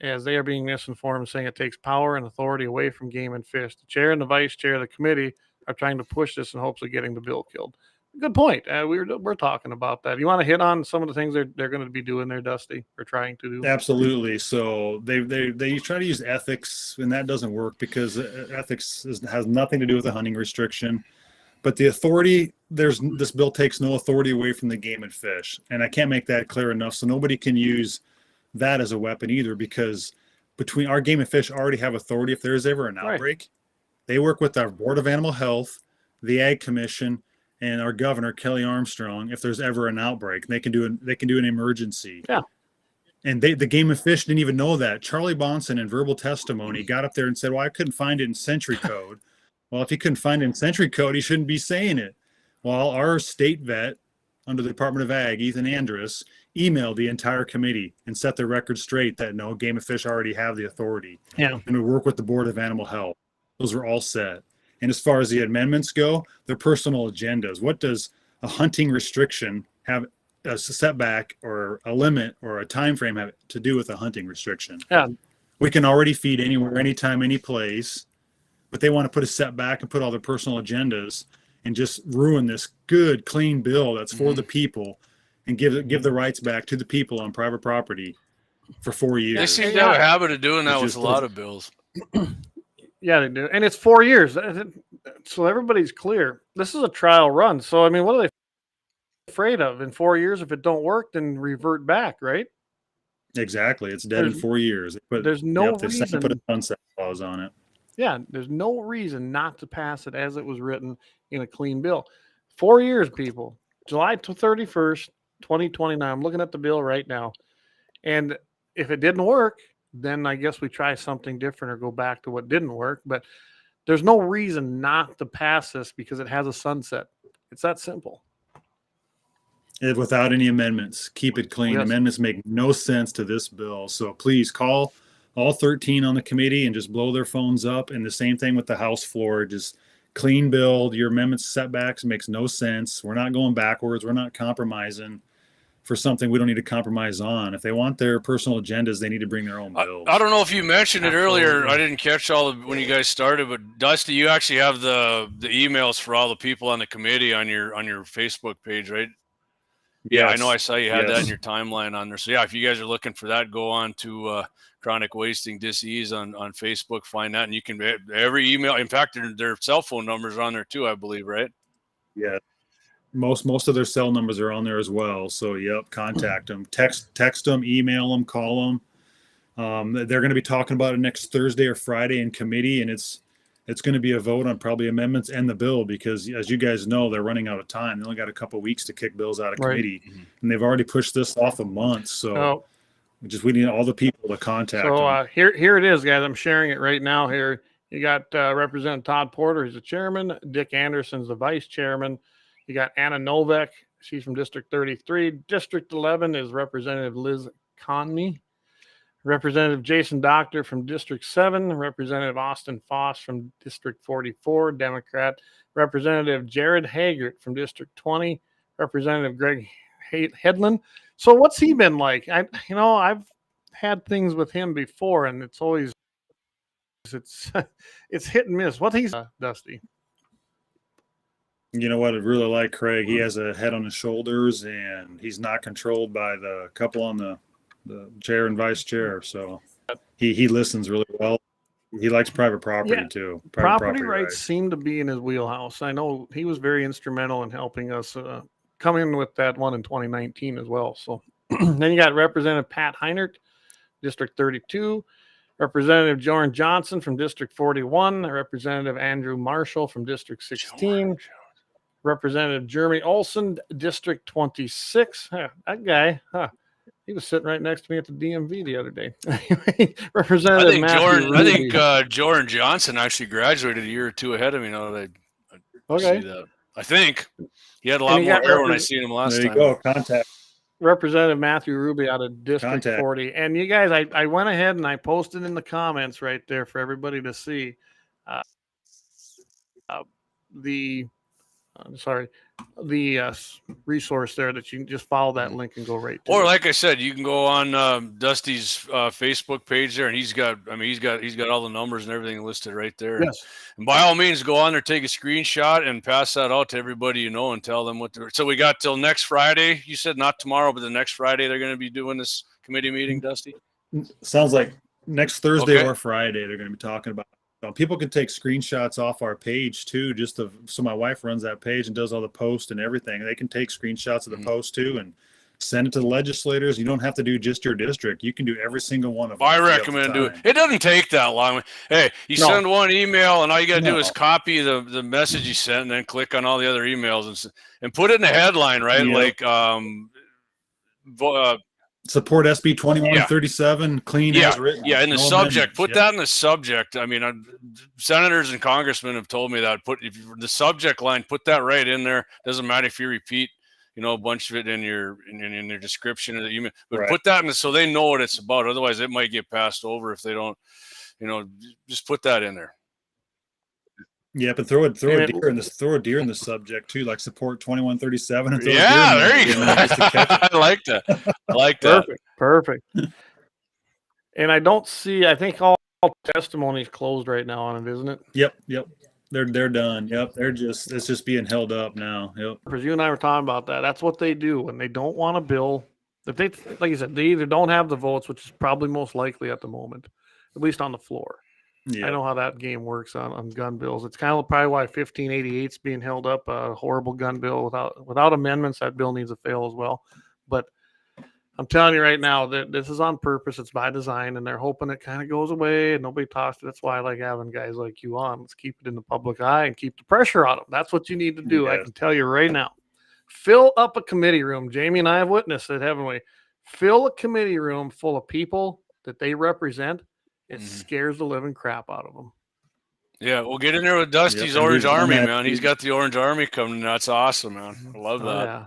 as they are being misinformed, saying it takes power and authority away from Game and Fish. The chair and the vice chair of the committee are trying to push this in hopes of getting the bill killed. Good point. We're talking about that. You want to hit on some of the things they're going to be doing there, Dusty, or trying to do? Absolutely. So they try to use ethics, and that doesn't work, because ethics has nothing to do with the hunting restriction. But the authority, this bill takes no authority away from the Game and Fish, and I can't make that clear enough. So nobody can use that as a weapon either, because between our Game and Fish already have authority if there is ever an outbreak. They work with our Board of Animal Health, the Ag Commission, and our governor, Kelly Armstrong, if there's ever an outbreak. They can do an emergency. Yeah. And the Game and Fish didn't even know that. Charlie Bonson, in verbal testimony, got up there and said, well, I couldn't find it in Century Code. Well, if he couldn't find it in Century Code, he shouldn't be saying it. Well, our state vet under the Department of Ag, Ethan Andrus, emailed the entire committee and set the record straight that no, Game and Fish already have the authority. Yeah. And we work with the Board of Animal Health. Those are all set. And as far as the amendments go, they're personal agendas. What does a hunting restriction have, a setback or a limit or a time frame have to do with a hunting restriction? Yeah. We can already feed anywhere, anytime, any place, but they want to put a setback and put all their personal agendas and just ruin this good, clean bill that's for the people, and give the rights back to the people on private property for 4 years. They seem to have a habit of doing that with a lot of bills. Yeah, they do. And it's 4 years. So everybody's clear. This is a trial run. So, I mean, what are they afraid of? In 4 years, if it don't work, then revert back, right? Exactly. It's dead in 4 years. There's no they reason. put a sunset clause on it. Yeah, there's no reason not to pass it as it was written in a clean bill. 4 years, people. July 31st, 2029. I'm looking at the bill right now. And if it didn't work, then I guess we try something different or go back to what didn't work. But there's no reason not to pass this because it has a sunset. It's that simple. Without any amendments. Keep it clean. Yes. Amendments make no sense to this bill. So please call all 13 on the committee and just blow their phones up. And the same thing with the House floor. Just clean bill. Your amendments setbacks makes no sense. We're not going backwards. We're not compromising for something we don't need to compromise on. If they want their personal agendas, they need to bring their own bills. I don't know if you mentioned it earlier. I didn't catch when you guys started, but Dusty, you actually have the emails for all the people on the committee on your Facebook page, right? Yeah, I know. I saw you had that in your timeline on there. So yeah, if you guys are looking for that, go on to Chronic Wasting Disease on Facebook, find that, and you can every email. In fact, their cell phone numbers are on there too, I believe, right? Yeah. Most of their cell numbers are on there as well. So yep, contact them, text them, email them, call them. They're going to be talking about it next Thursday or Friday in committee, and it's going to be a vote on probably amendments and the bill because, as you guys know, they're running out of time. They only got a couple of weeks to kick bills out of committee, and they've already pushed this off a month. So we need all the people to contact them. So here it is, guys. I'm sharing it right now. Here you got Representative Todd Porter, who's the chairman. Dick Anderson's the vice chairman. You got Anna Novak. She's from District 33. District 11 is Representative Liz Conmey. Representative Jason Doctor from District 7. Representative Austin Foss from District 44, Democrat. Representative Jared Haggart from District 20. Representative Greg Headland. So what's he been like? I've had things with him before, and it's always it's hit and miss. What he's Dusty? You know what? I really like Craig. He has a head on his shoulders, and he's not controlled by the couple on the chair and vice chair. So he listens really well. He likes private property too. Property rights seem to be in his wheelhouse. I know he was very instrumental in helping us come in with that one in 2019 as well. So then you got Representative Pat Heinert, District 32. Representative Jordan Johnson from District 41. Representative Andrew Marshall from District 16. Representative Jeremy Olson, District 26. That guy, he was sitting right next to me at the DMV the other day. Representative I think Jordan Johnson actually graduated a year or two ahead of me. Now that I see that, I think he had a lot more hair when I seen him last time. There you go. Contact Representative Matthew Ruby out of District 40. And you guys, I went ahead and I posted in the comments right there for everybody to see the resource there that you can just follow that link and go right to. Or like I said, you can go on Dusty's Facebook page there, and he's got all the numbers and everything listed right there. Yes. And by all means, go on there, take a screenshot, and pass that out to everybody you know, and tell them what. So we got till next Friday. You said not tomorrow, but the next Friday they're going to be doing this committee meeting, Dusty. Sounds like next Thursday or Friday they're going to be talking about. People can take screenshots off our page too, so my wife runs that page and does all the posts and everything. They can take screenshots of the post too and send it to the legislators. You don't have to do just your district. You can do every single one of them. I recommend do it. It doesn't take that long. Hey, send one email and all you got to do is copy the message you sent and then click on all the other emails and put it in the headline, right? Like, support SB 2137, clean as written. Yeah, in the subject. Put that in the subject. I mean, senators and congressmen have told me that. The subject line, put that right in there. Doesn't matter if you repeat, a bunch of it in your description of the email. But put that in so they know what it's about. Otherwise, it might get passed over if they don't. Just put that in there. Yeah, but throw a deer in the subject too, like support 2137. And there you go. I like that. Perfect. And I think all testimony is closed right now on it, isn't it? Yep. They're done. Yep. It's just being held up now. Yep. Because you and I were talking about that. That's what they do when they don't want a bill. If they, like you said, they either don't have the votes, which is probably most likely at the moment, at least on the floor. Yeah. I know how that game works on gun bills. It's kind of probably why 1588's being held up, a horrible gun bill without amendments. That bill needs to fail as well. But I'm telling you right now that this is on purpose. It's by design, and they're hoping it kind of goes away and nobody talks to it. That's why I like having guys like you on. Let's keep it in the public eye and keep the pressure on them. That's what you need to do. I can tell you right now. Fill up a committee room. Jamie and I have witnessed it, haven't we? Fill a committee room full of people that they represent. It scares the living crap out of them. Yeah, we'll get in there with Dusty's Orange Army, man. He's got the Orange Army coming. That's awesome, man. I love that. Yeah.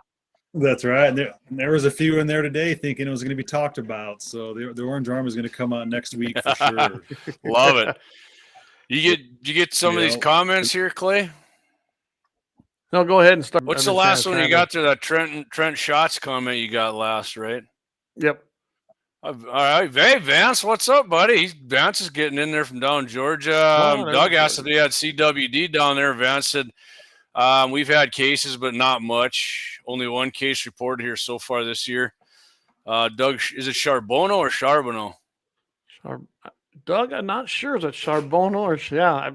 That's right. There was a few in there today thinking it was going to be talked about. So the Orange Army is going to come out next week for sure. Love it. You get some of these comments here, Clay? No, go ahead and start. What's the last one you got there? That Trent Schatz comment you got last, right? Yep. All right. Hey, Vance, what's up, buddy? Vance is getting in there from down Georgia. Doug asked if they had CWD down there. Vance said, we've had cases, but not much. Only one case reported here so far this year. Doug, is it Charbonneau or Charbonneau? Doug, I'm not sure. Is it Charbonneau or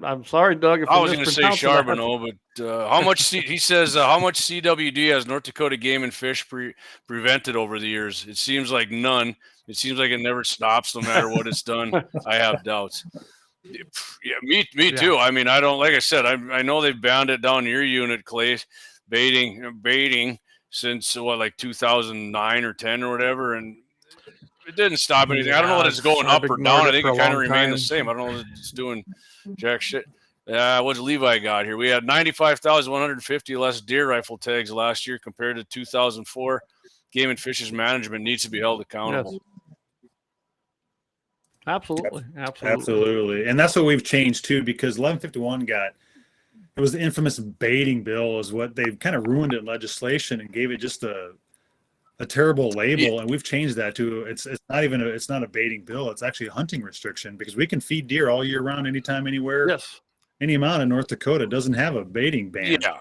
I'm sorry, Doug. If I was going to say Charbonneau, but how much? He says how much CWD has North Dakota Game and Fish prevented over the years? It seems like none. It seems like it never stops, no matter what it's done. I have doubts. Yeah, me too. I mean, I don't. Like I said, I know they've banned it down your unit, Clay, baiting since like 2009 or 10 or whatever, and it didn't stop anything. I don't know that it's going up or down. I think it kind of remained the same. I don't know that it's doing jack shit. What's Levi got here? We had 95,150 less deer rifle tags last year compared to 2004. Game and Fish's management needs to be held accountable. Yes. Absolutely. And that's what we've changed too, because 1151 it was the infamous baiting bill is what they've kind of ruined in legislation and gave it just a terrible label. And we've changed that to it's not a baiting bill. It's actually a hunting restriction, because we can feed deer all year round, anytime, anywhere. Yes. Any amount in North Dakota doesn't have a baiting ban. Yeah.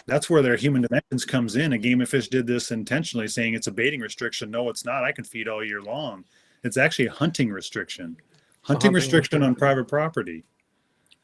That's where their human dimensions comes in. And Game and Fish did this intentionally, saying it's a baiting restriction. No, it's not. I can feed all year long. It's actually a hunting restriction. Hunting restriction on private property.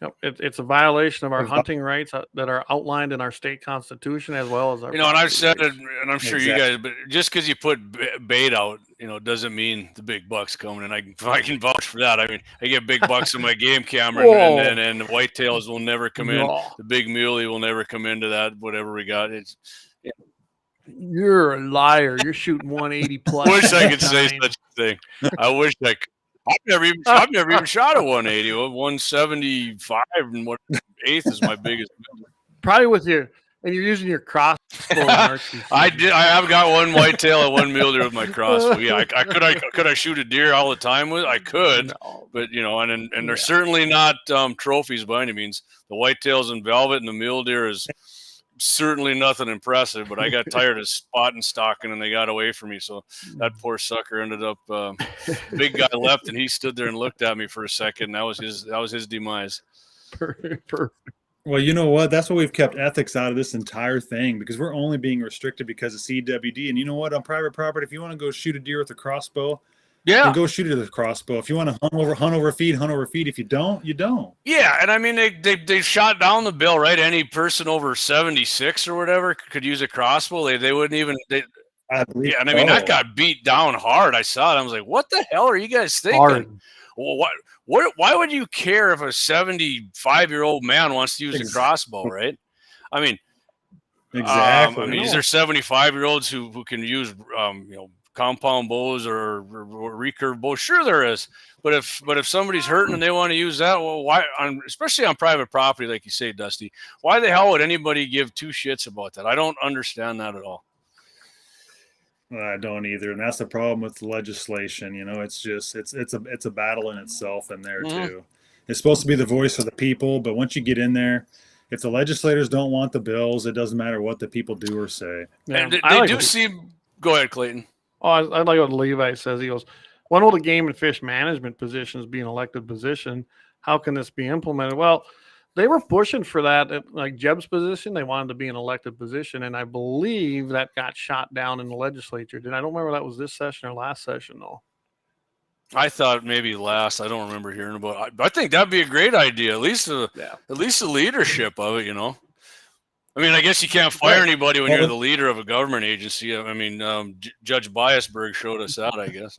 Yep. It's a violation of our hunting rights that are outlined in our state constitution, as well as our. And I've said it, and I'm sure you guys, but just because you put bait out, doesn't mean the big buck's coming. And I can vouch for that. I mean, I get big bucks in my game camera, and the whitetails will never come in. The big muley will never come into that. Whatever we got, You're a liar. You're shooting 180 plus. I wish I could say such a thing. I wish I could. I've never even shot a 180, 175, and what eighth is my biggest. Probably with you, and you're using your crossbow. I have got one whitetail and one mule deer with my crossbow. Yeah, could I shoot a deer all the time with? I could, but and they're certainly not trophies by any means. The whitetails in velvet and the mule deer is certainly nothing impressive, but I got tired of spotting stalking and they got away from me. So that poor sucker ended up big guy left, and he stood there and looked at me for a second. And that was his demise. Perfect. Well, you know what? That's why we've kept ethics out of this entire thing, because we're only being restricted because of CWD. And you know what? On private property, if you want to go shoot a deer with a crossbow, yeah, go shoot it with a crossbow. If you want to hunt over feed. If you don't, you don't. Yeah, and I mean they shot down the bill, right? Any person over 76 or whatever could use a crossbow. They wouldn't even. And I mean that got beat down hard. I saw it. I was like, what the hell are you guys thinking? Hard. Well, why would you care if a 75-year-old man wants to use a crossbow, right? I mean, exactly. I mean, is there 75-year-olds who can use compound bows or recurve bows? Sure there is, but if somebody's hurting and they want to use that, well, why? Especially on private property, like you say, Dusty, why the hell would anybody give two shits about that? I don't understand that at all. I don't either, and that's the problem with the legislation. It's just it's a battle in itself in there too. It's supposed to be the voice of the people, but once you get in there, if the legislators don't want the bills, it doesn't matter what the people do or say. And they do seem. Go ahead, Clayton. Oh, I like what Levi says. He goes, when will the game and fish management positions be an elected position? How can this be implemented? Well, they were pushing for that. Like Jeb's position, they wanted to be an elected position. And I believe that got shot down in the legislature. I don't remember that was this session or last session, though. I thought maybe last. I don't remember hearing about it. I think that'd be a great idea. At least the leadership of it, you know. I mean, I guess you can't fire anybody when you're the leader of a government agency. I mean, Judge Biasberg showed us that, I guess.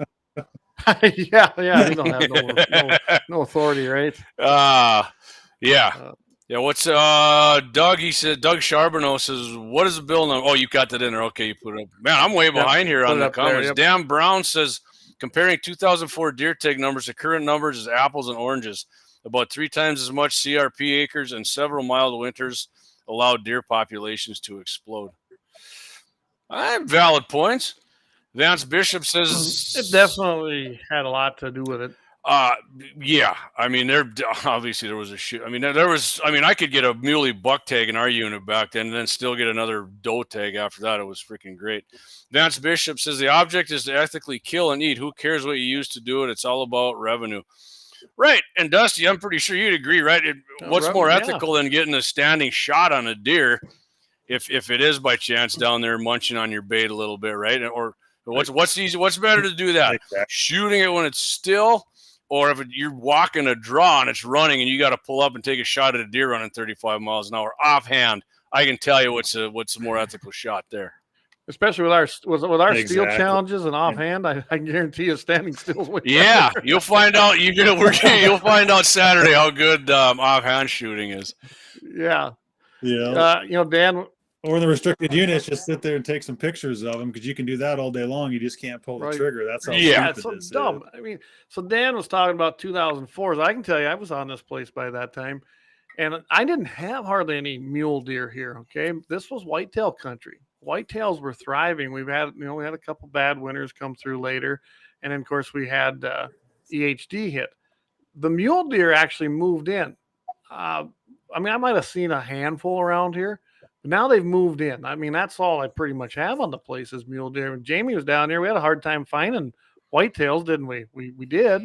yeah. You don't have no authority, right? Yeah. What's Doug? He said Doug Charbonneau says, "What is the bill number?" Oh, you got that in there. Okay, you put it up. Man, I'm way behind here on the comments. There, Dan Brown says, comparing 2004 deer tag numbers to current numbers is apples and oranges. About 3 times as much CRP acres and several mild winters allowed deer populations to explode. Valid points. Vance Bishop says it definitely had a lot to do with it. Yeah. I mean, obviously there was a shoot. I mean, I could get a muley buck tag in our unit back then and then still get another doe tag after that. It was freaking great. Vance Bishop says the object is to ethically kill and eat. Who cares what you use to do it? It's all about revenue. Right. And Dusty, I'm pretty sure you'd agree, right? What's more ethical than getting a standing shot on a deer if it is by chance down there munching on your bait a little bit, right? Or what's easy? What's better to do that? Exactly. Shooting it when it's still, or if you're walking a draw and it's running and you got to pull up and take a shot at a deer running 35 miles an hour offhand. I can tell you what's a more ethical shot there. Especially with our steel challenges and offhand, I guarantee you standing still's way. Yeah, you'll find out. You'll find out Saturday how good offhand shooting is. Yeah. Dan. Or the restricted units, just sit there and take some pictures of them because you can do that all day long. You just can't pull the trigger. That's how it's so dumb. I mean, so Dan was talking about 2004. So I can tell you, I was on this place by that time, and I didn't have hardly any mule deer here. Okay, this was whitetail country. Whitetails were thriving. We had a couple bad winters come through later, and then of course we had EHD hit. The mule deer actually moved in. I might have seen a handful around here. But now they've moved in. I mean, that's all I pretty much have on the place is mule deer. When Jamie was down there, we had a hard time finding whitetails, didn't we? We did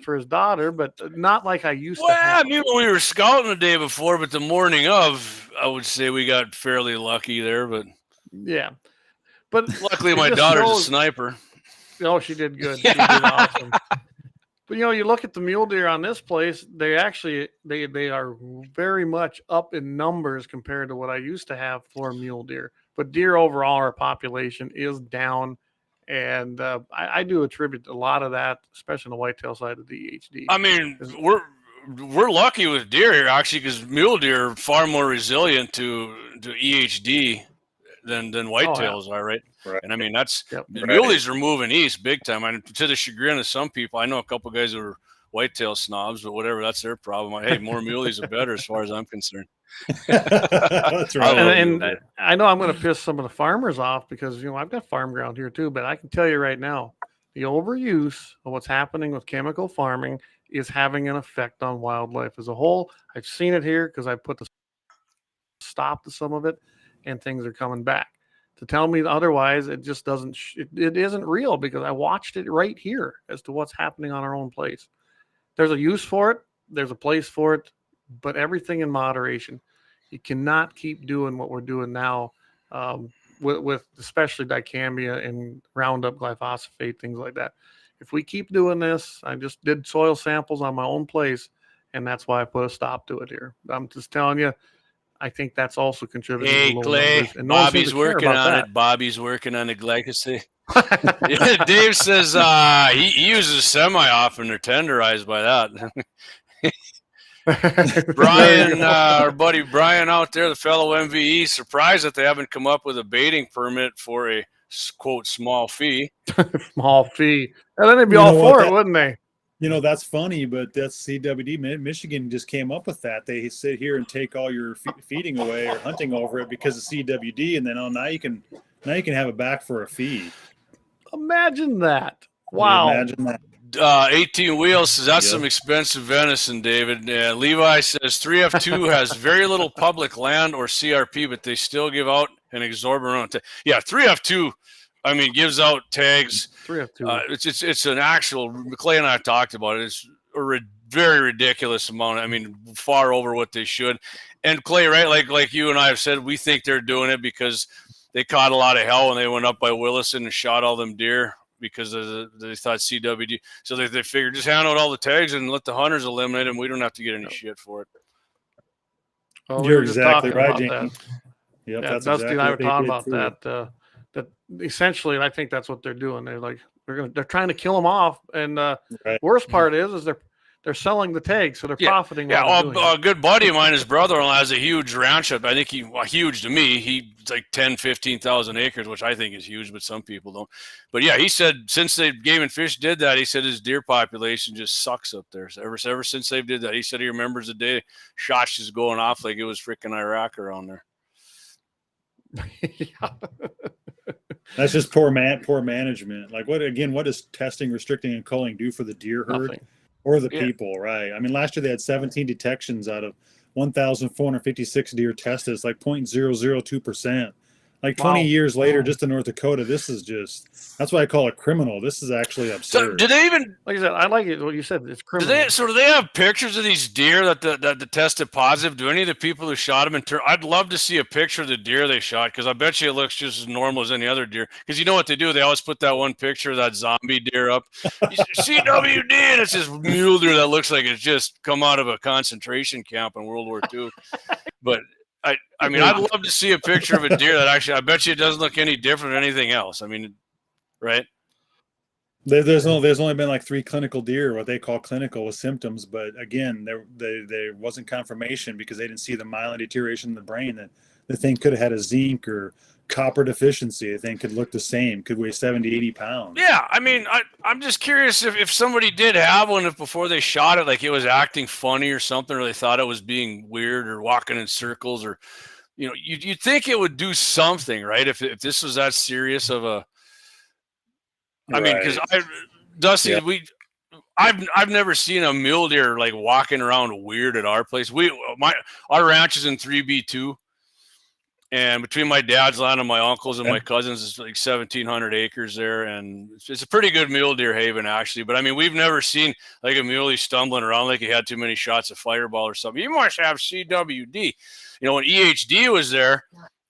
for his daughter, but not like I used to have. I mean, we were scouting the day before, but the morning of, I would say we got fairly lucky there. But yeah, but luckily my daughter's a sniper. Oh, she did good. She did awesome. But you look at the mule deer on this place, they are very much up in numbers compared to what I used to have for mule deer. But deer overall, our population is down, and I do attribute a lot of that, especially on the whitetail side of the EHD. I mean, we're lucky with deer here actually, because mule deer are far more resilient to EHD than whitetails are, right? And I mean, muleys are moving east big time. I mean, to the chagrin of some people. I know a couple of guys who are whitetail snobs, but whatever, that's their problem. Hey, more muleys are better as far as I'm concerned. That's right. And I know I'm going to piss some of the farmers off because, I've got farm ground here too, but I can tell you right now, the overuse of what's happening with chemical farming is having an effect on wildlife as a whole. I've seen it here because I put the stop to some of it, and things are coming back. To tell me otherwise, it just doesn't. It isn't real because I watched it right here as to what's happening on our own place. There's a use for it. There's a place for it, but everything in moderation. You cannot keep doing what we're doing now with especially dicambia and Roundup, glyphosate, things like that. If we keep doing this, I just did soil samples on my own place, and that's why I put a stop to it here. I'm just telling you. I think that's also contributing. Hey, to Clay, Bobby's working on it. Bobby's working on the glyphosate. Dave says he uses semi often. They're tenderized by that. Brian, our buddy Brian out there, the fellow MVE, surprised that they haven't come up with a baiting permit for a, quote, small fee. Small fee. And then they'd be all for it, wouldn't they? That's funny, but that's CWD. Michigan just came up with that. They sit here and take all your feeding away or hunting over it because of CWD, and then now you can have it back for a fee. Imagine that! Wow. Imagine that. 18 Wheels says that's some expensive venison, David. Levi says 3F2 has very little public land or CRP, but they still give out an exorbitant. 3F2. I mean, gives out tags. 3F2. It's an actual. Clay and I talked about it. It's a very ridiculous amount. I mean, far over what they should. And Clay, right? Like you and I have said, we think they're doing it because they caught a lot of hell when they went up by Willison and shot all them deer. because they thought CWD. So they figured just hand out all the tags and let the hunters eliminate them. We don't have to get any shit for it. Well, You're just exactly talking right, about Jamie. that. Yep, Yeah, that's Dusty exactly and I were what they talking did about too. that essentially, I think that's what they're doing. They're trying to kill them off, and worst part is they're selling the tags, so they're profiting. Yeah, while they're doing a it. good buddy of mine, his brother-in-law, has a huge ranch up. I think huge to me. He's like 10, 15,000 acres, which I think is huge, but some people don't. But yeah, he said since Game and Fish did that, he said his deer population just sucks up there. So ever since they did that, he said he remembers the day shots just going off like it was freaking Iraq around there. That's just poor management. Like what does testing, restricting, and culling do for the deer herd? Nothing. Or the people, right? I mean, last year they had 17 detections out of 1,456 deer tested. It's like 0.002%. Like 20 years later, just in North Dakota, that's why I call it criminal. This is actually absurd. So, do they even, like I said, I like it. What you said, it's criminal. Do they have pictures of these deer that tested positive? Do any of the people who shot them I'd love to see a picture of the deer they shot, because I bet you it looks just as normal as any other deer. Because you know what they do? They always put that one picture of that zombie deer up. CWD, and it's this mule deer that looks like it's just come out of a concentration camp in World War II. But I mean, I'd love to see a picture of a deer that actually, I bet you it doesn't look any different than anything else. I mean, right? There's only been like 3 clinical deer, what they call clinical, with symptoms. But again, there wasn't confirmation because they didn't see the myelin deterioration in the brain. That the thing could have had a zinc or copper deficiency. The thing could look the same, could weigh 70, 80 pounds. Yeah, I mean, I'm just curious if somebody did have one, if before they shot it, like it was acting funny or something, or they thought it was being weird or walking in circles, or, you know, you'd think it would do something, right? If this was that serious of a, I mean, because Dusty, I've never seen a mule deer like walking around weird at our place. Our ranch is in 3B2. And between my dad's land and my uncle's and my cousins, it's like 1,700 acres there. And it's a pretty good mule deer haven, actually. But, I mean, we've never seen, like, a muley stumbling around like he had too many shots of Fireball or something. You must have CWD. You know, when EHD was there,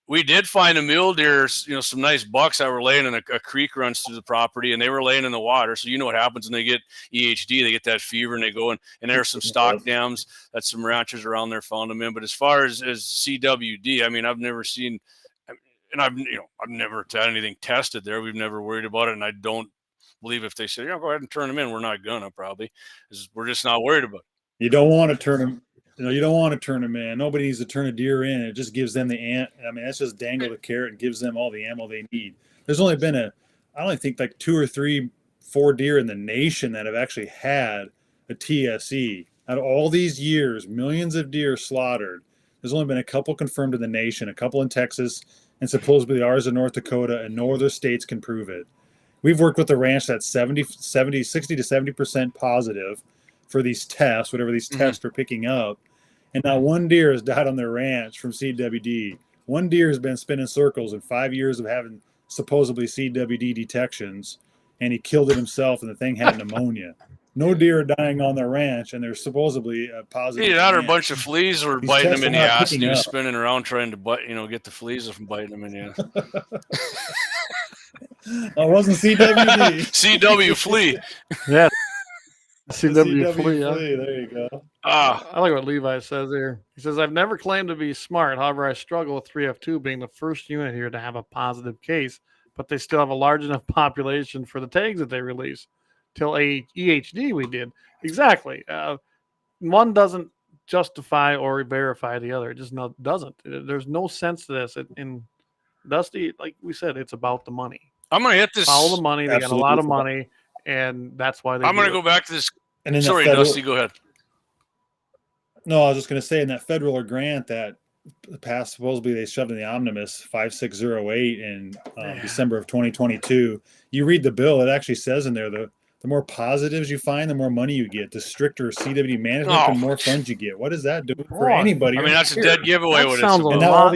we did find a mule deer, you know, some nice bucks that were laying in a creek runs through the property, and they were laying in the water. So you know what happens when they get EHD, they get that fever, and they go and there are some stock dams that some ranchers around there found them in. But as far as CWD, I mean, I've never seen, and I've never had anything tested there. We've never worried about it, and I don't believe if they say, yeah, go ahead and turn them in, we're not gonna probably. We're just not worried about it. You don't want to turn them. You don't want to turn them in. Nobody needs to turn a deer in. It just gives them that's just dangle the carrot and gives them all the ammo they need. There's only been I only think like 2 or 3, 4 deer in the nation that have actually had a TSE. Out of all these years, millions of deer slaughtered, there's only been a couple confirmed in the nation, a couple in Texas, and supposedly ours in North Dakota, and no other states can prove it. We've worked with a ranch that's 60 to 70% positive for these tests, whatever these tests are picking up. And not one deer has died on their ranch from CWD. One deer has been spinning circles in 5 years of having supposedly CWD detections, and he killed it himself, and the thing had pneumonia. No deer are dying on their ranch, and there's supposedly a positive. Either that or a bunch of fleas were biting him in the ass, and he was spinning around trying to get the fleas from biting him in the ass. It wasn't CWD. CW flea. Yeah. CW flea. There you go. I like what Levi says here. He says, I've never claimed to be smart. However, I struggle with 3F2 being the first unit here to have a positive case, but they still have a large enough population for the tags that they release. Till EHD we did. Exactly. One doesn't justify or verify the other. It just doesn't. There's no sense to this. In Dusty, like we said, it's about the money. I'm going to hit this. Follow the money. They got a lot of money, and that's why I'm going to go back to this. And sorry, Dusty, go ahead. No, I was just going to say in that federal grant that passed, supposedly they shoved in the omnibus 5608 in December of 2022. You read the bill, it actually says in there the more positives you find, the more money you get. The stricter CWD management, the more funds you get. What does that do for anybody? I mean, that's a dead giveaway. And now all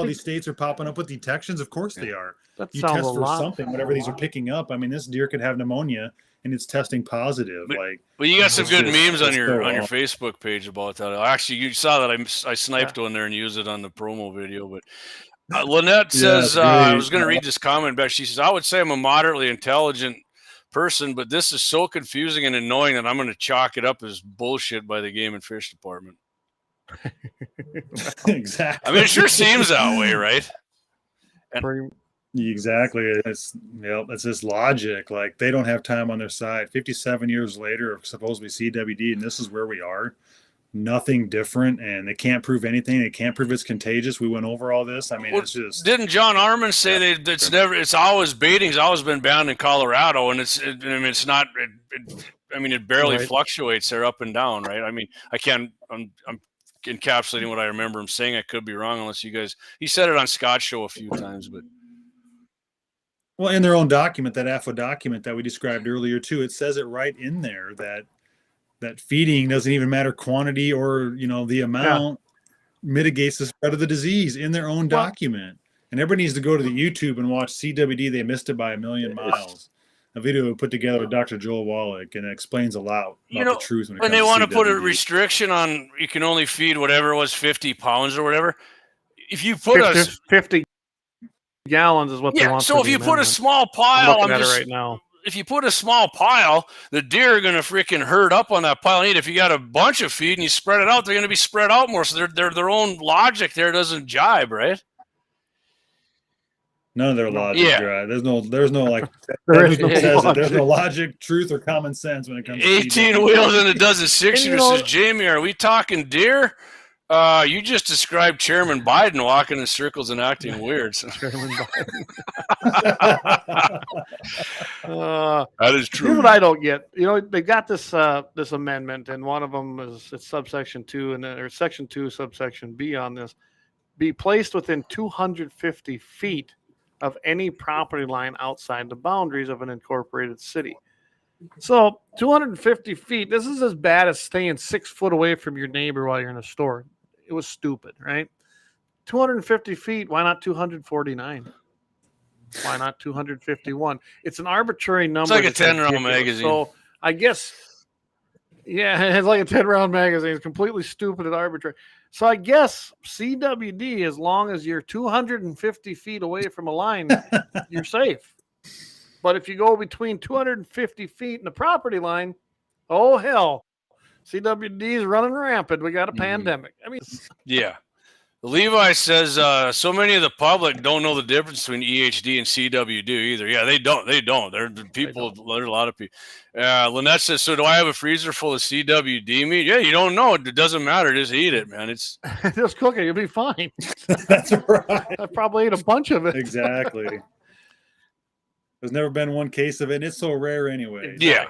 these states are popping up with detections. Of course they are. You test for something, whatever these are picking up. I mean, this deer could have pneumonia, and it's testing positive. But you got some good memes on your Facebook page about that. Actually, you saw that I sniped one there and used it on the promo video. But Lynette says, great. I was going to read this comment back. She says, I would say I'm a moderately intelligent person, but this is so confusing and annoying that I'm going to chalk it up as bullshit by the Game and Fish Department. Exactly. I mean, it sure seems that way, right? Exactly. It's this logic. Like, they don't have time on their side. 57 years later, supposedly CWD, and this is where we are. Nothing different, and they can't prove anything. They can't prove it's contagious. We went over all this. I mean, it's just. Didn't John Arman say it's always baiting's always been banned in Colorado, and it's not. It barely fluctuates there up and down, right? I mean, I'm encapsulating what I remember him saying. I could be wrong, unless you guys. He said it on Scott's show a few times, but. Well, in their own document, that AFWA document that we described earlier too, it says it right in there that feeding doesn't even matter quantity or, the amount mitigates the spread of the disease in their own document. And everybody needs to go to the YouTube and watch CWD. They missed it by a million miles. A video put together with Dr. Joel Wallach, and it explains a lot about the truth. When they want to put a restriction on, you can only feed whatever it was 50 pounds or whatever. If you put 50 gallons is what they want. So if you put a small pile, right now. If you put a small pile, the deer are going to freaking herd up on that pile and eat. If you got a bunch of feed and you spread it out, they're going to be spread out more. So their own logic there doesn't jibe, right? None of their logic. Yeah. There's no like. There's no logic, truth, or common sense when it comes to 18 wheels and a dozen six-shooters. Says Jamie, are we talking deer? You just described Chairman Biden walking in circles and acting weird. Chairman Biden. That is true. Here's what I don't get. They got this amendment, and one of them is it's subsection 2, and then or section 2, subsection B on this. Be placed within 250 feet of any property line outside the boundaries of an incorporated city. So 250 feet, this is as bad as staying 6 foot away from your neighbor while you're in a store. It was stupid, right? 250 feet, why not 249? Why not 251? It's an arbitrary number. It's like a 10-round magazine. So I guess, it's like a 10-round magazine. It's completely stupid and arbitrary. So I guess CWD, as long as you're 250 feet away from a line, you're safe. But if you go between 250 feet and the property line, oh, hell, CWD is running rampant. We got a pandemic. I mean, yeah. Levi says so many of the public don't know the difference between EHD and CWD either. Yeah, they don't. There's a lot of people. Lynette says, so do I have a freezer full of CWD meat? Yeah, you don't know. It doesn't matter. Just eat it, man. It's just cook it. You'll be fine. That's right. I probably ate a bunch of it. Exactly. There's never been one case of it, and it's so rare anyway. Yeah.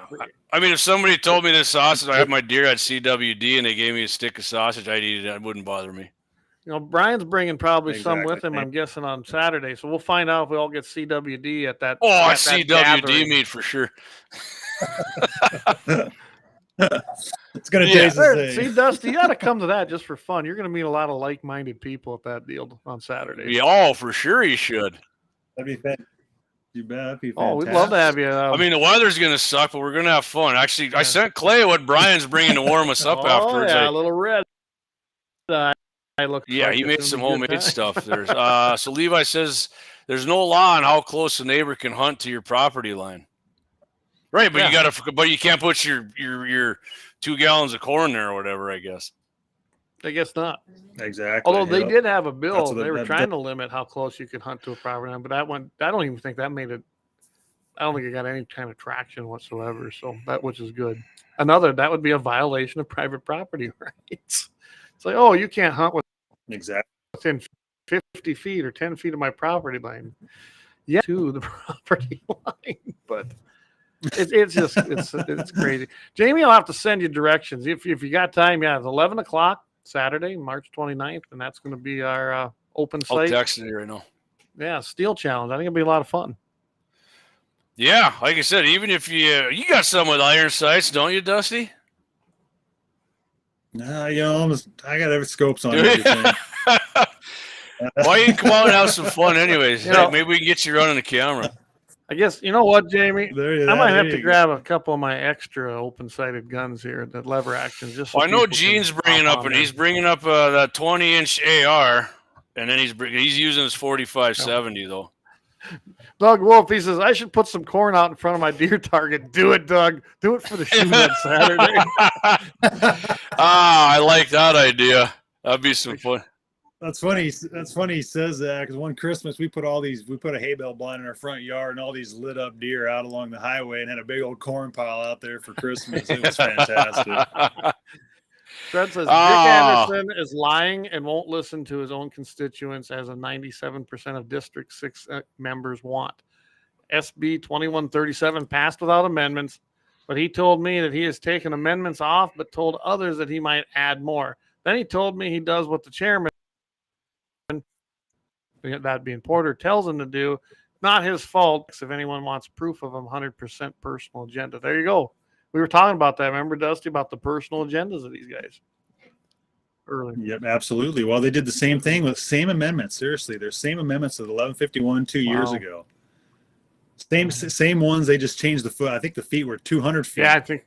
I mean, if somebody told me this sausage, I have my deer at CWD, and they gave me a stick of sausage, I'd eat it. It wouldn't bother me. Brian's bringing probably some with him, I'm guessing, on Saturday. So we'll find out if we all get CWD at that. Oh, CWD meat for sure. It's going to taste the same. See, Dusty, you got to come to that just for fun. You're going to meet a lot of like-minded people at that deal on Saturday. Yeah, for sure you should. That'd be fantastic. You bet. That'd be fantastic. Oh, we'd love to have you. I mean, the weather's going to suck, but we're going to have fun. Actually, I sent Clay what Brian's bringing to warm us up afterwards. Yeah, a little red. He made some homemade stuff. There's so Levi says there's no law on how close a neighbor can hunt to your property line. Right, but you can't put your 2 gallons of corn there or whatever, I guess. I guess not. Exactly. Although they did have a bill, they were trying to limit how close you could hunt to a property line, but that one, I don't even think that made it. I don't think it got any kind of traction whatsoever. So which is good. That would be a violation of private property rights. It's like, oh, you can't hunt within 50 feet or 10 feet of my property line. Yeah, to the property line, but it's crazy. Jamie, I'll have to send you directions if you got time. Yeah, it's 11 o'clock Saturday, March 29th, and that's going to be our open site. I'll text you right now. Yeah, steel challenge. I think it'll be a lot of fun. Yeah, like I said, even if you got some with iron sights, don't you, Dusty? Nah, I got every scopes on everything. Why you come out and have some fun anyways? Maybe we can get you running the camera. I guess, you know what, Jamie? I might have to grab go. a couple of my extra open-sighted guns here, the lever action. Just so I know Gene's bringing up, and he's bringing up that 20-inch AR. And then he's using his 4570 though. Doug Wolf, he says, I should put some corn out in front of my deer target. Do it, Doug. Do it for the shoot on Saturday. I like that idea. That'd be some fun. That's funny. That's funny he says that, because one Christmas we put a hay bale blind in our front yard and all these lit up deer out along the highway and had a big old corn pile out there for Christmas. It was fantastic. Fred says Dick Anderson is lying and won't listen to his own constituents, as a 97% of District 6 members want. SB 2137 passed without amendments, but he told me that he has taken amendments off, but told others that he might add more. Then he told me he does what the chairman, that being Porter, tells him to do. Not his fault if anyone wants proof of him. 100% personal agenda. There you go. We were talking about that. Remember, Dusty, about the personal agendas of these guys earlier. Yep, absolutely. Well, they did the same thing with same amendments. Seriously, there's same amendments of 1151 2 years ago. Same ones. They just changed the foot. I think the feet were 200 feet. Yeah, I think.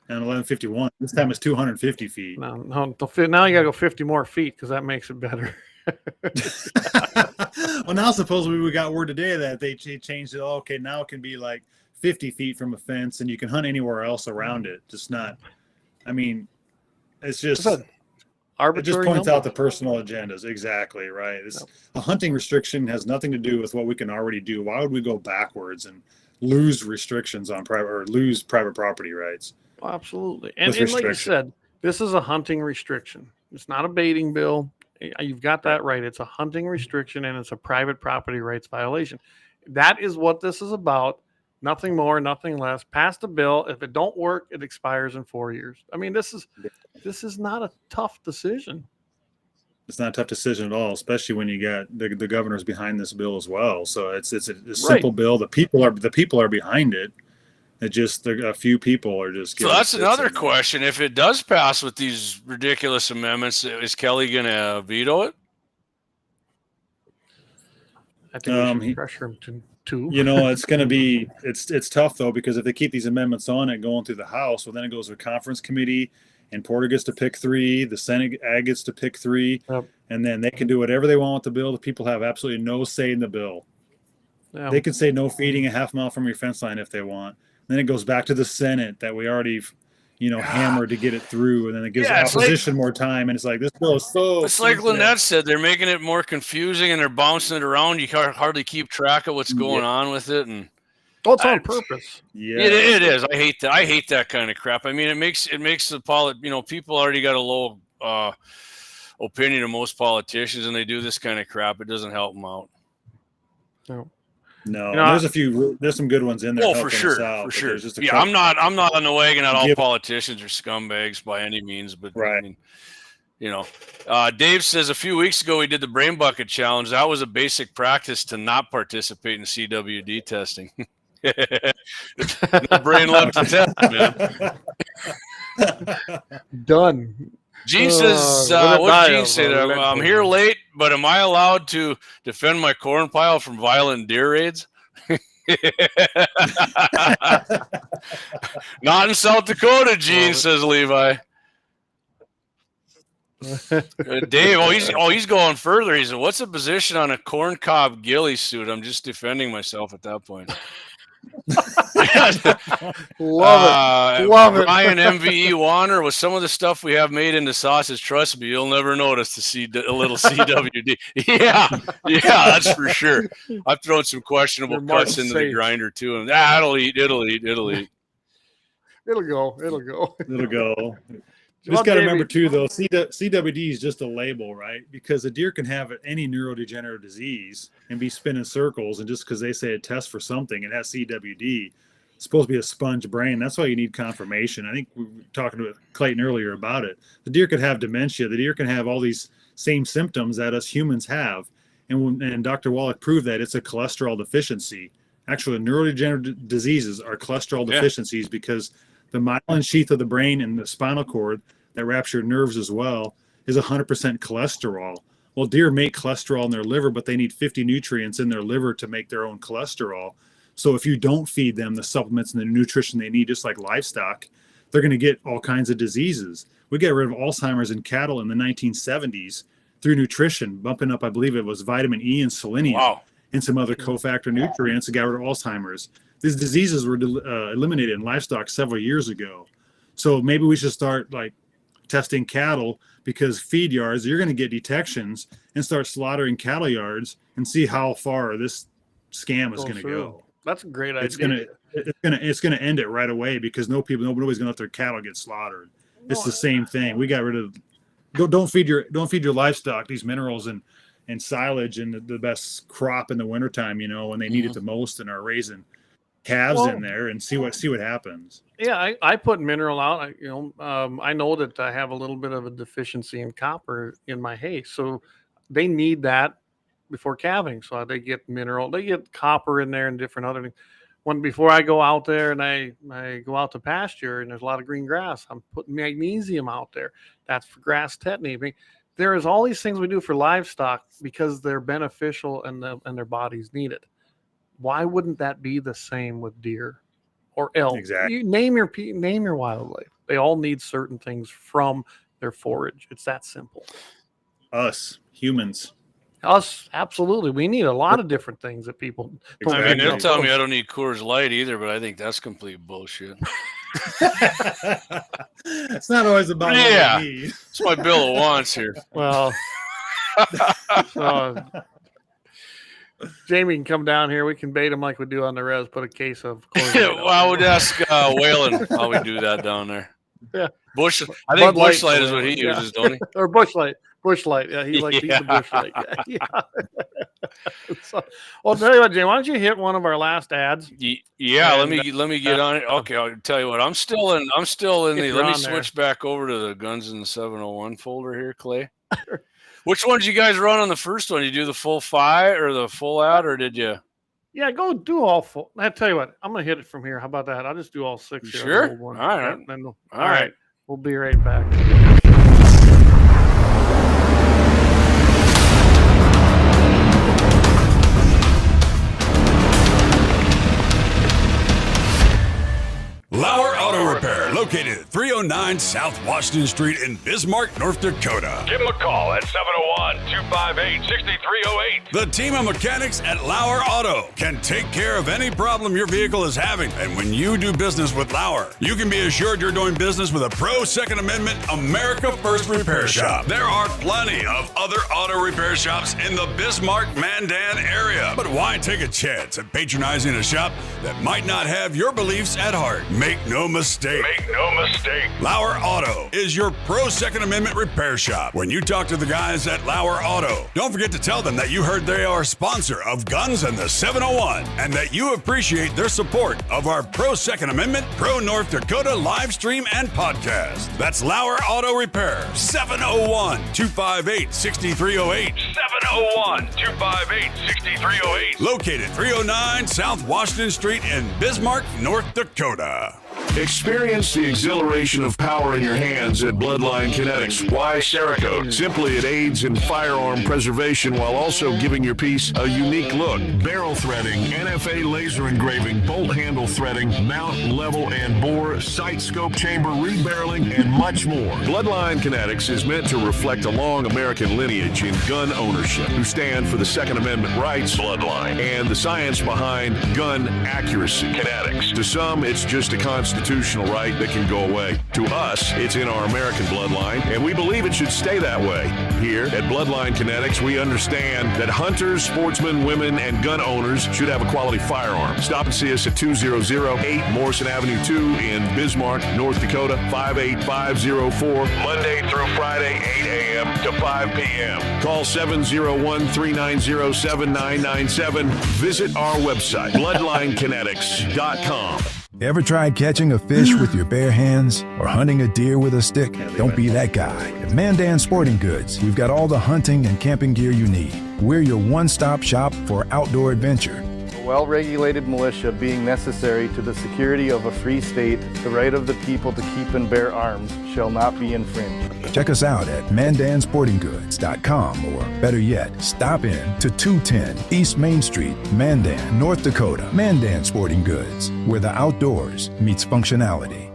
And 1151. This time it's 250 feet. No, now you got to go 50 more feet because that makes it better. Well, now supposedly we got word today that they changed it. Okay, now it can be like 50 feet from a fence, and you can hunt anywhere else around it. Just not. I mean, it's just. It just points out the personal agendas. Exactly right. A hunting restriction has nothing to do with what we can already do. Why would we go backwards and lose restrictions on private, or lose private property rights? Oh, absolutely. And like you said, this is a hunting restriction. It's not a baiting bill. You've got that right. It's a hunting restriction, and it's a private property rights violation. That is what this is about. Nothing more, nothing less. Pass the bill. If it don't work, it expires in 4 years. I mean, this is not a tough decision. It's not a tough decision at all, especially when you got the governors behind this bill as well. So it's a simple bill. The people are behind it. It just a few people are just. So that's another question. If it does pass with these ridiculous amendments, is Kelly going to veto it? I think we should pressure him to. You know, it's going to be it's tough though, because if they keep these amendments on it going through the House, well, then it goes to a conference committee, and Porter gets to pick 3, the Senate Ag gets to pick 3, and then they can do whatever they want with the bill. The people have absolutely no say in the bill. Yep. They can say no feeding a half mile from your fence line if they want. Then it goes back to the Senate that we already, hammered to get it through, and then it gives the opposition more time. And it's like, this bill is so. It's like Lynette said, they're making it more confusing and they're bouncing it around. You can't hardly keep track of what's going on with it, and it's on purpose. Yeah, it is. I hate that. I hate that kind of crap. I mean, it makes the people already got a low opinion of most politicians, and they do this kind of crap. It doesn't help them out. No, there's some good ones in there. Oh, for sure. I'm not on the wagon at all politicians are scumbags by any means, but right. I mean, Dave says a few weeks ago we did the brain bucket challenge. That was a basic practice to not participate in CWD testing. No brain left to test, man. Done. Gene says, what Gene say? I'm here late, but am I allowed to defend my corn pile from violent deer raids? Not in South Dakota, Gene, says Levi. Dave, he's going further. He said, what's the position on a corn cob ghillie suit? I'm just defending myself at that point. Love it. Ryan MVE Warner, with some of the stuff we have made into sausage, trust me, you'll never notice to see a little CWD. Yeah, that's for sure. I've thrown some questionable cuts into the grinder too, and it'll eat. It'll go. Just got to remember too, though, CWD is just a label, right? Because a deer can have any neurodegenerative disease and be spinning circles, and just because they say it tests for something, it has CWD. It's supposed to be a sponge brain. That's why you need confirmation. I think we were talking to Clayton earlier about it. The deer could have dementia. The deer can have all these same symptoms that us humans have, and Dr. Wallach proved that it's a cholesterol deficiency. Actually, neurodegenerative diseases are cholesterol deficiencies because the myelin sheath of the brain and the spinal cord that wraps your nerves as well is 100% cholesterol. Well, deer make cholesterol in their liver, but they need 50 nutrients in their liver to make their own cholesterol. So if you don't feed them the supplements and the nutrition they need, just like livestock, they're going to get all kinds of diseases. We got rid of Alzheimer's in cattle in the 1970s. through nutrition, bumping up, I believe it was vitamin E and selenium and some other cofactor nutrients that got rid of Alzheimer's. These diseases were eliminated in livestock several years ago. So maybe we should start like testing cattle, because feed yards, you're going to get detections, and start slaughtering cattle yards and see how far this scam is going to go. That's a great idea. It's gonna end it right away, because nobody's gonna let their cattle get slaughtered. It's the same thing. We got rid of don't feed your livestock these minerals and silage and the best crop in the wintertime, when they need it the most, and are raising calves in there, and see what happens. Yeah, I put mineral out. I know that I have a little bit of a deficiency in copper in my hay, so they need that before calving. So they get mineral, they get copper in there and different other things. Before I go out there and I go out to pasture and there's a lot of green grass, I'm putting magnesium out there. That's for grass tetany. I mean, there is all these things we do for livestock because they're beneficial and their bodies need it. Why wouldn't that be the same with deer or elk? Exactly. You name your wildlife. They all need certain things from their forage. It's that simple. Us humans. Us, absolutely. We need a lot of different things that people don't. I mean, they'll tell me I don't need Coors Light either, but I think that's complete bullshit. It's not always about what we need. It's my bill of wants here. Well, Jamie can come down here. We can bait him like we do on the res. Put a case of Coors Light. Well, I would ask Waylon how we do that down there. Yeah, I think Bush Light is what he uses, don't he? Or Bush Light. Bush Light. Yeah, he's a Bush Light guy. Yeah. So, well, tell you what, Jay, why don't you hit one of our last ads? Yeah, let me get on it. Okay, I'll tell you what. I'm still in the. Let me switch back over to the Guns in the 701 folder here, Clay. Which one did you guys run on the first one? Did you do the full 5 or the full ad, or did you? Yeah, go do all full. I tell you what, I'm gonna hit it from here. How about that? I'll just do all 6 here. Sure. All right. Yeah, all right. We'll be right back. Lauer Auto Repair, located at 309 South Washington Street in Bismarck, North Dakota. Give them a call at 701-258-6308. The team of mechanics at Lauer Auto can take care of any problem your vehicle is having. And when you do business with Lauer, you can be assured you're doing business with a pro Second Amendment America First repair shop. There are plenty of other auto repair shops in the Bismarck-Mandan area. But why take a chance at patronizing a shop that might not have your beliefs at heart? Make no mistake. Lauer Auto is your pro Second Amendment repair shop. When you talk to the guys at Lauer Auto, don't forget to tell them that you heard they are a sponsor of Guns and the 701 and that you appreciate their support of our pro Second Amendment, pro North Dakota live stream and podcast. That's Lauer Auto Repair, 701-258-6308. 701-258-6308. Located 309 South Washington Street in Bismarck, North Dakota. Experience the exhilaration of power in your hands at Bloodline Kinetics. Why Cerakote? Simply, it aids in firearm preservation while also giving your piece a unique look. Barrel threading, NFA laser engraving, bolt handle threading, mount, level, and bore, sight scope chamber, rebarreling, and much more. Bloodline Kinetics is meant to reflect a long American lineage in gun ownership, who stand for the Second Amendment rights, Bloodline, and the science behind gun accuracy. Kinetics. To some, it's just a constitutional right that can go away. To us, it's in our American bloodline, and we believe it should stay that way. Here at Bloodline Kinetics, we understand that hunters, sportsmen, women, and gun owners should have a quality firearm. Stop and see us at 2008 Morrison Avenue 2 in Bismarck, North Dakota, 58504, Monday through Friday, 8 a.m. to 5 p.m. Call 701-390-7997. Visit our website, bloodlinekinetics.com. Ever tried catching a fish with your bare hands or hunting a deer with a stick? Don't be that guy. At Mandan Sporting Goods, we've got all the hunting and camping gear you need. We're your one-stop shop for outdoor adventure. A well-regulated militia being necessary to the security of a free state, the right of the people to keep and bear arms shall not be infringed. Check us out at mandansportinggoods.com, or better yet, stop in to 210 East Main Street, Mandan, North Dakota. Mandan Sporting Goods, where the outdoors meets functionality.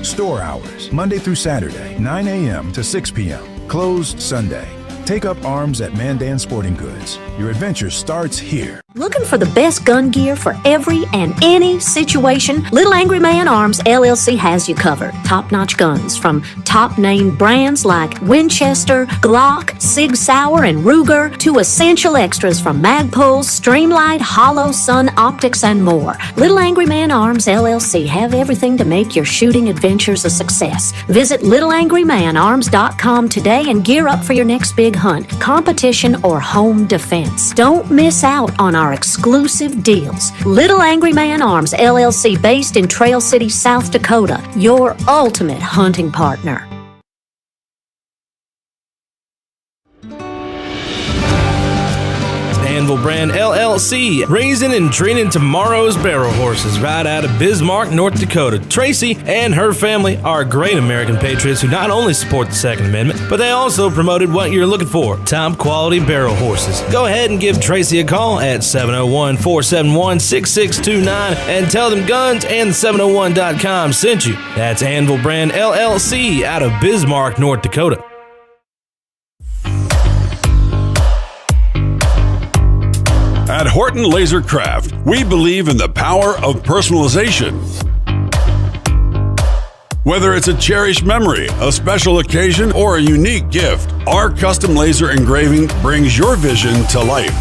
Store hours, Monday through Saturday, 9 a.m. to 6 p.m. Closed Sunday. Take up arms at Mandan Sporting Goods. Your adventure starts here. Looking for the best gun gear for every and any situation? Little Angry Man Arms LLC has you covered. Top-notch guns from top-name brands like Winchester, Glock, Sig Sauer, and Ruger to essential extras from Magpul, Streamlight, Hollow, Sun Optics, and more. Little Angry Man Arms LLC have everything to make your shooting adventures a success. Visit littleangrymanarms.com today and gear up for your next big hunt, competition, or home defense. Don't miss out on our exclusive deals. Little Angry Man Arms LLC, based in Trail City, South Dakota, your ultimate hunting partner. Anvil Brand LLC, raising and training tomorrow's barrel horses right out of Bismarck, North Dakota. Tracy and her family are great American patriots who not only support the Second Amendment, but they also promoted what you're looking for, top quality barrel horses. Go ahead and give Tracy a call at 701-471-6629 and tell them Guns and 701.com sent you. That's Anvil Brand LLC out of Bismarck, North Dakota. At Horton Laser Craft, we believe in the power of personalization. Whether it's a cherished memory, a special occasion, or a unique gift, our custom laser engraving brings your vision to life.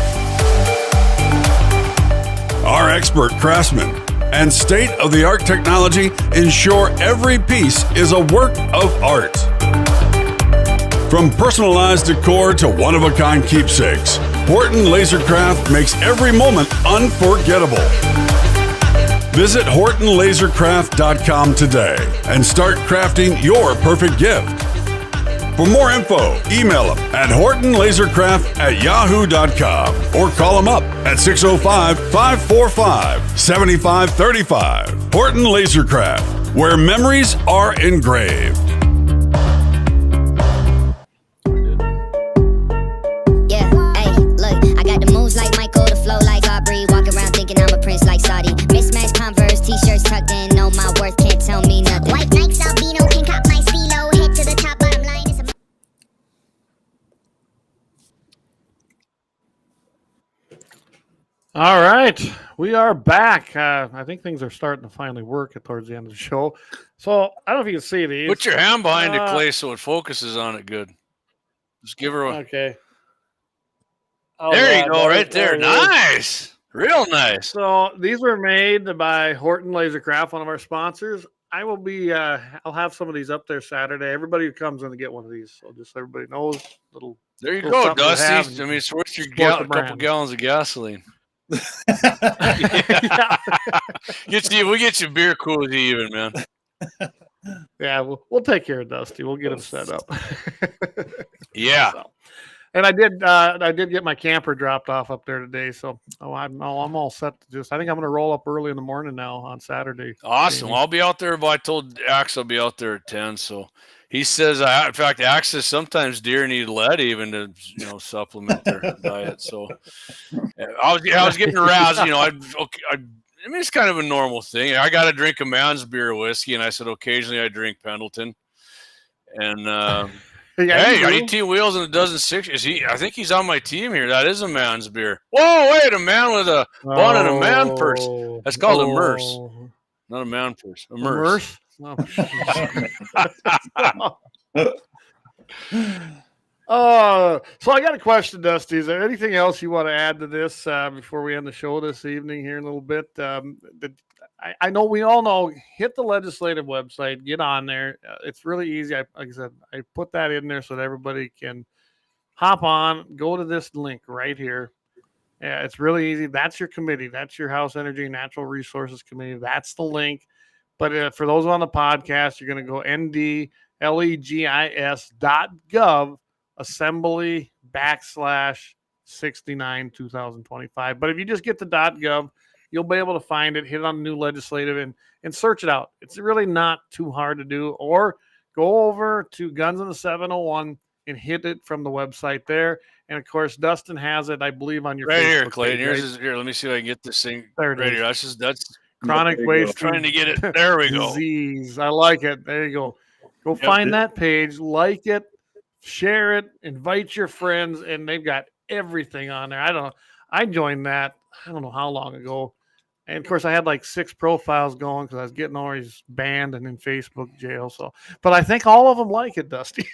Our expert craftsmen and state-of-the-art technology ensure every piece is a work of art. From personalized decor to one-of-a-kind keepsakes, Horton Lasercraft makes every moment unforgettable. Visit HortonLasercraft.com today and start crafting your perfect gift. For more info, email them at HortonLasercraft@yahoo.com or call them up at 605-545-7535. Horton Lasercraft, where memories are engraved. T-shirts tucked in, know my worth, can't tell me nothing. White Nikes, albino, pink cop my stilo, head to the top, bottom line is a... All right, we are back. I think things are starting to finally work towards the end of the show. So I don't know if you can see these. Put your hand behind it, Clay, so it focuses on it good. Just give her a... Okay. There you go, right there. Nice. Real nice. So these were made by Horton Lasercraft, one of our sponsors. I will be, I'll have some of these up there Saturday. Everybody who comes in to get one of these. So just so everybody knows. There you go, Dusty. I mean, it's worth your couple gallons of gasoline. Yeah. We get you beer koozie even, man. Yeah, we'll take care of Dusty. We'll get him set up. Yeah. So. And I did get my camper dropped off up there today, so I'm all set. I think I'm going to roll up early in the morning now on Saturday. Awesome. Well, I'll be out there. But I told Axe I'll be out there at 10. So he says, in fact, Axe says sometimes deer need lead even to supplement their diet. So I was getting aroused. I mean, it's kind of a normal thing. I got to drink a man's beer whiskey, and I said occasionally I drink Pendleton, and. Hey, I 18 wheels and a dozen six. I think he's on my team here. That is a man's beer. Whoa, wait, a man with a bun and a man purse. That's called a merce. Not a man purse. A merce. So I got a question, Dusty. Is there anything else you want to add to this before we end the show this evening here in a little bit? I know we all know, hit the legislative website, get on there. It's really easy. Like I said, I put that in there so that everybody can hop on, go to this link right here. Yeah, it's really easy. That's your committee. That's your House Energy and Natural Resources Committee. That's the link. But for those on the podcast, you're going to go ndlegis.gov assembly /69 2025. But if you just get the .gov, you'll be able to find it, hit on the new legislative and search it out. It's really not too hard to do. Or go over to Guns in the 701 and hit it from the website there. And of course, Dustin has it, I believe, on your right Facebook here, Clayton. page, Here, let me see if I can get this thing there right here. That's chronic waste trying to get it. There we go. Disease. I like it. There you go. Go find that page, like it, share it, invite your friends, and they've got everything on there. I joined that, I don't know how long ago. And of course I had like 6 profiles going because I was getting always banned and in Facebook jail. So, but I think all of them like it, Dusty.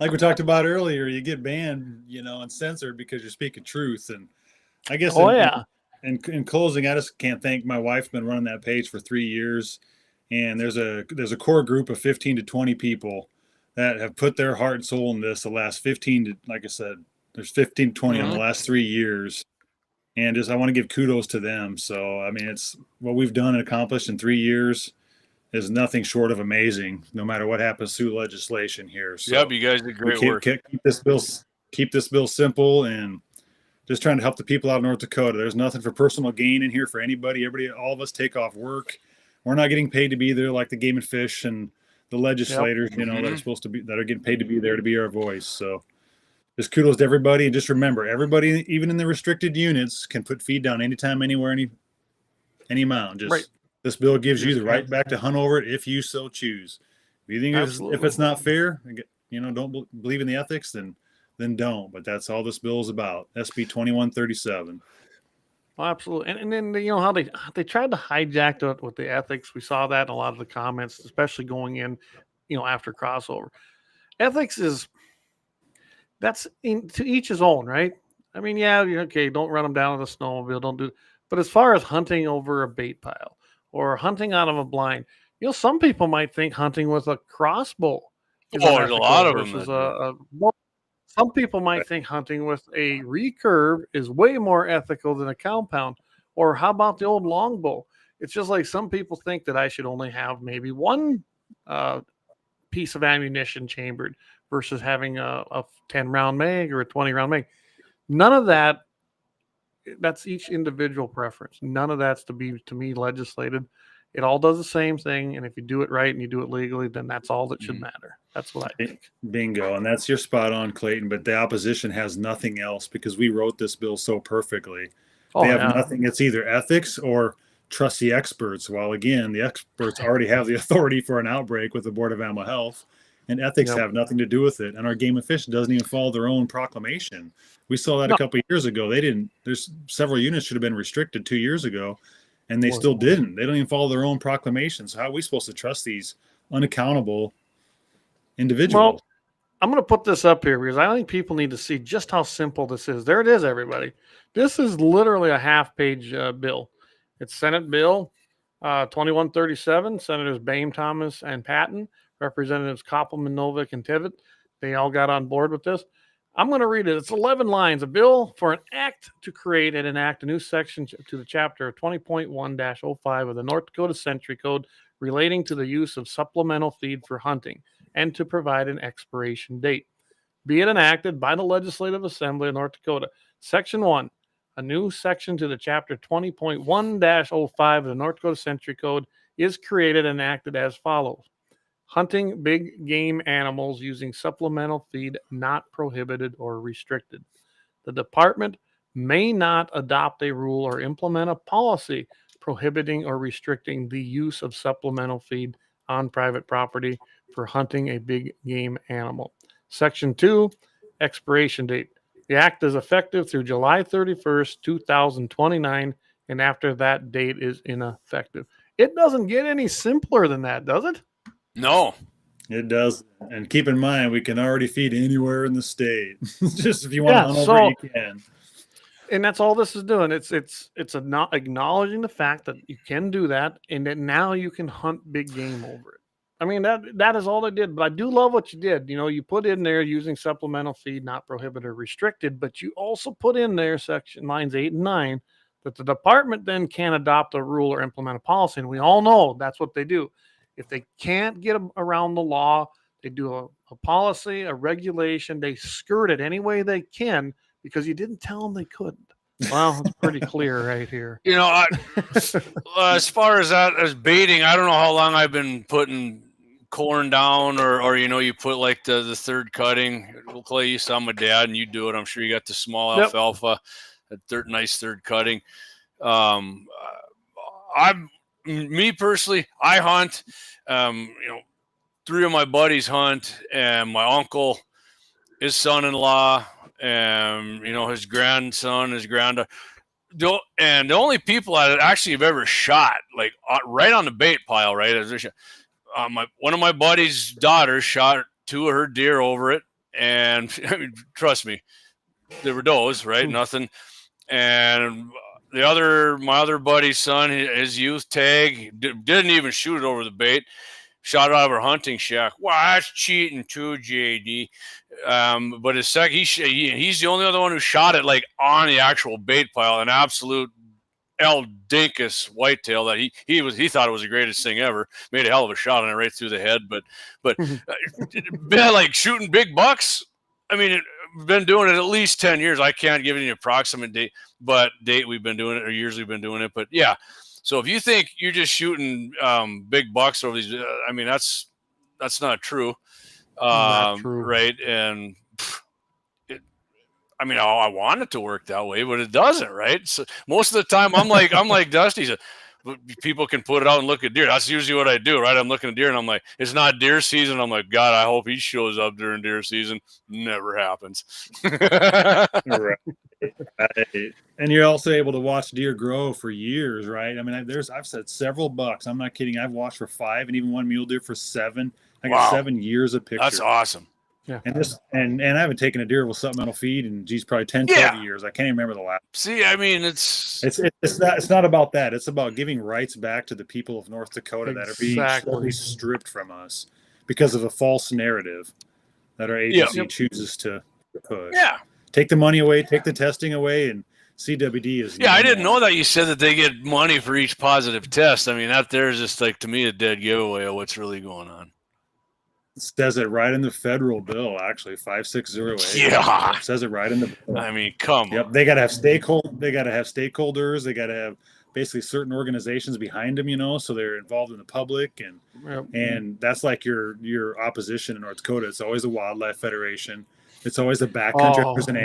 Like we talked about earlier, you get banned, and censored because you're speaking truth. And I guess in closing, I just can't thank my wife's been running that page for 3 years. And there's a core group of 15 to 20 people that have put their heart and soul in this the last 15 to, like I said, there's 15 to 20 in the last 3 years. And just, I want to give kudos to them. So, I mean, it's what we've done and accomplished in 3 years is nothing short of amazing, no matter what happens through legislation here. So yep, you guys did great work. Keep this bill simple and just trying to help the people out of North Dakota. There's nothing for personal gain in here for anybody. All of us take off work. We're not getting paid to be there like the Game and Fish and the legislators, that are supposed to be, that are getting paid to be there to be our voice. So just kudos to everybody. And just remember, everybody, even in the restricted units, can put feed down anytime, anywhere, any amount. Just This bill gives you the right back to hunt over it if you so choose. If you think if it's not fair, don't believe in the ethics, then don't. But that's all this bill is about. SB 2137. Well, absolutely. And then how they tried to hijack it with the ethics. We saw that in a lot of the comments, especially going in, after crossover. Ethics that's to each his own, right? I mean, okay, don't run them down with a snowmobile, don't do. But as far as hunting over a bait pile or hunting out of a blind, some people might think hunting with a crossbow. There's a lot of them. Some people might think hunting with a recurve is way more ethical than a compound. Or how about the old longbow? It's just like some people think that I should only have maybe one piece of ammunition chambered versus having a 10-round mag or a 20-round mag. None of that, that's each individual preference. None of that's to me, legislated. It all does the same thing. And if you do it right and you do it legally, then that's all that should matter. That's what I think. Bingo. And that's your spot on, Clayton. But the opposition has nothing else because we wrote this bill so perfectly. They have nothing. It's either ethics or trust the experts. While, again, the experts already have the authority for an outbreak with the Board of Animal Health. And ethics have nothing to do with it. And our Game and Fish doesn't even follow their own proclamation. We saw that a couple of years ago. They didn't. There's several units should have been restricted 2 years ago. And they still didn't. They don't even follow their own proclamations. So how are we supposed to trust these unaccountable individuals? Well, I'm going to put this up here because I think people need to see just how simple this is. There it is, everybody. This is literally a half-page bill. It's Senate Bill 2137. Senators Boehm, Thomas, and Patton. Representatives Koppelman, Novick, and Tivitt. They all got on board with this. I'm going to read it. It's 11 lines. A bill for an act to create and enact a new section to the chapter 20.1-05 of the North Dakota Century Code relating to the use of supplemental feed for hunting and to provide an expiration date. Be it enacted by the Legislative Assembly of North Dakota. Section 1, a new section to the chapter 20.1-05 of the North Dakota Century Code is created and enacted as follows. Hunting big game animals using supplemental feed not prohibited or restricted. The department may not adopt a rule or implement a policy prohibiting or restricting the use of supplemental feed on private property for hunting a big game animal. Section 2, expiration date. The act is effective through July 31st, 2029, and after that date is ineffective. It doesn't get any simpler than that, does it? No, it does. And keep in mind, we can already feed anywhere in the state. Just if you want to hunt over, you can. And that's all this is doing. It's not acknowledging the fact that you can do that, and that now you can hunt big game over it. I mean, that is all they did. But I do love what you did. You put in there using supplemental feed not prohibited or restricted, but you also put in there section lines 8 and 9 that the department then can adopt a rule or implement a policy. And we all know that's what they do. If they can't get around the law, they do a policy, a regulation. They skirt it any way they can because you didn't tell them they couldn't. Well, it's pretty clear right here. As far as that, as baiting, I don't know how long I've been putting corn down or you put like the third cutting. Clay used to tell my dad, and you do it. I'm sure you got the small alfalfa, nice third cutting. Me personally, I hunt, 3 of my buddies hunt, and my uncle, his son-in-law, and his grandson, his granddaughter. And the only people I actually have ever shot, like right on the bait pile, right? One of my buddy's daughters shot 2 of her deer over it, and I mean, trust me, they were does, right? Nothing. And my other buddy's son, his youth tag, didn't even shoot it over the bait. Shot it out of her hunting shack. Well, that's cheating too, JD. But his he's the only other one who shot it like on the actual bait pile, an absolute El Dinkus whitetail that he thought it was the greatest thing ever. Made a hell of a shot on it right through the head. But like shooting big bucks. I mean, been doing it at least 10 years. I can't give you an approximate date we've been doing it, or years we've been doing it. But yeah. So if you think you're just shooting big bucks over these, I mean, that's not true. Not true. Right. And I want it to work that way, but it doesn't, right? So most of the time I'm like Dusty. People can put it out and look at deer. That's usually what I do, right? I'm looking at deer and I'm like, it's not deer season. I'm like, God, I hope he shows up during deer season. Never happens. Right. And you're also able to watch deer grow for years, right? I mean, I've said several bucks. I'm not kidding. I've watched for 5 and even one mule deer for 7. I got 7 years of pictures. That's awesome. Yeah. And I haven't taken a deer with supplemental feed in probably 10, 20 years. I can't even remember the last. See, I mean, it's not about that. It's about giving rights back to the people of North Dakota that are being slowly stripped from us because of a false narrative that our agency chooses to push. Yeah. Take the money away, take the testing away, and CWD is. Yeah, I didn't know that you said that they get money for each positive test. I mean, that there's just like, to me, a dead giveaway of what's really going on. It says it right in the federal bill, actually, 5608. Yeah, it says it right in the bill. I mean, come on. They got to have stakeholders. They got to have basically certain organizations behind them, so they're involved in the public, and that's like your opposition in North Dakota. It's always the Wildlife Federation. It's always the backcountry and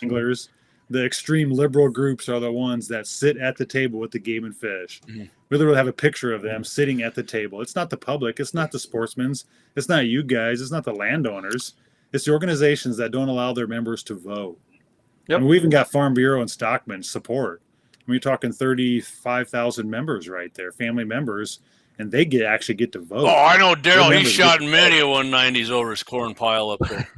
anglers. The extreme liberal groups are the ones that sit at the table with the game and fish. Mm-hmm. We literally have a picture of them sitting at the table. It's not the public. It's not the sportsmen's. It's not you guys. It's not the landowners. It's the organizations that don't allow their members to vote. Yep. And we even got Farm Bureau and Stockman support. We're talking 35,000 members right there, family members, and they actually get to vote. Oh, I know Daryl. He shot many a 190s over his corn pile up there.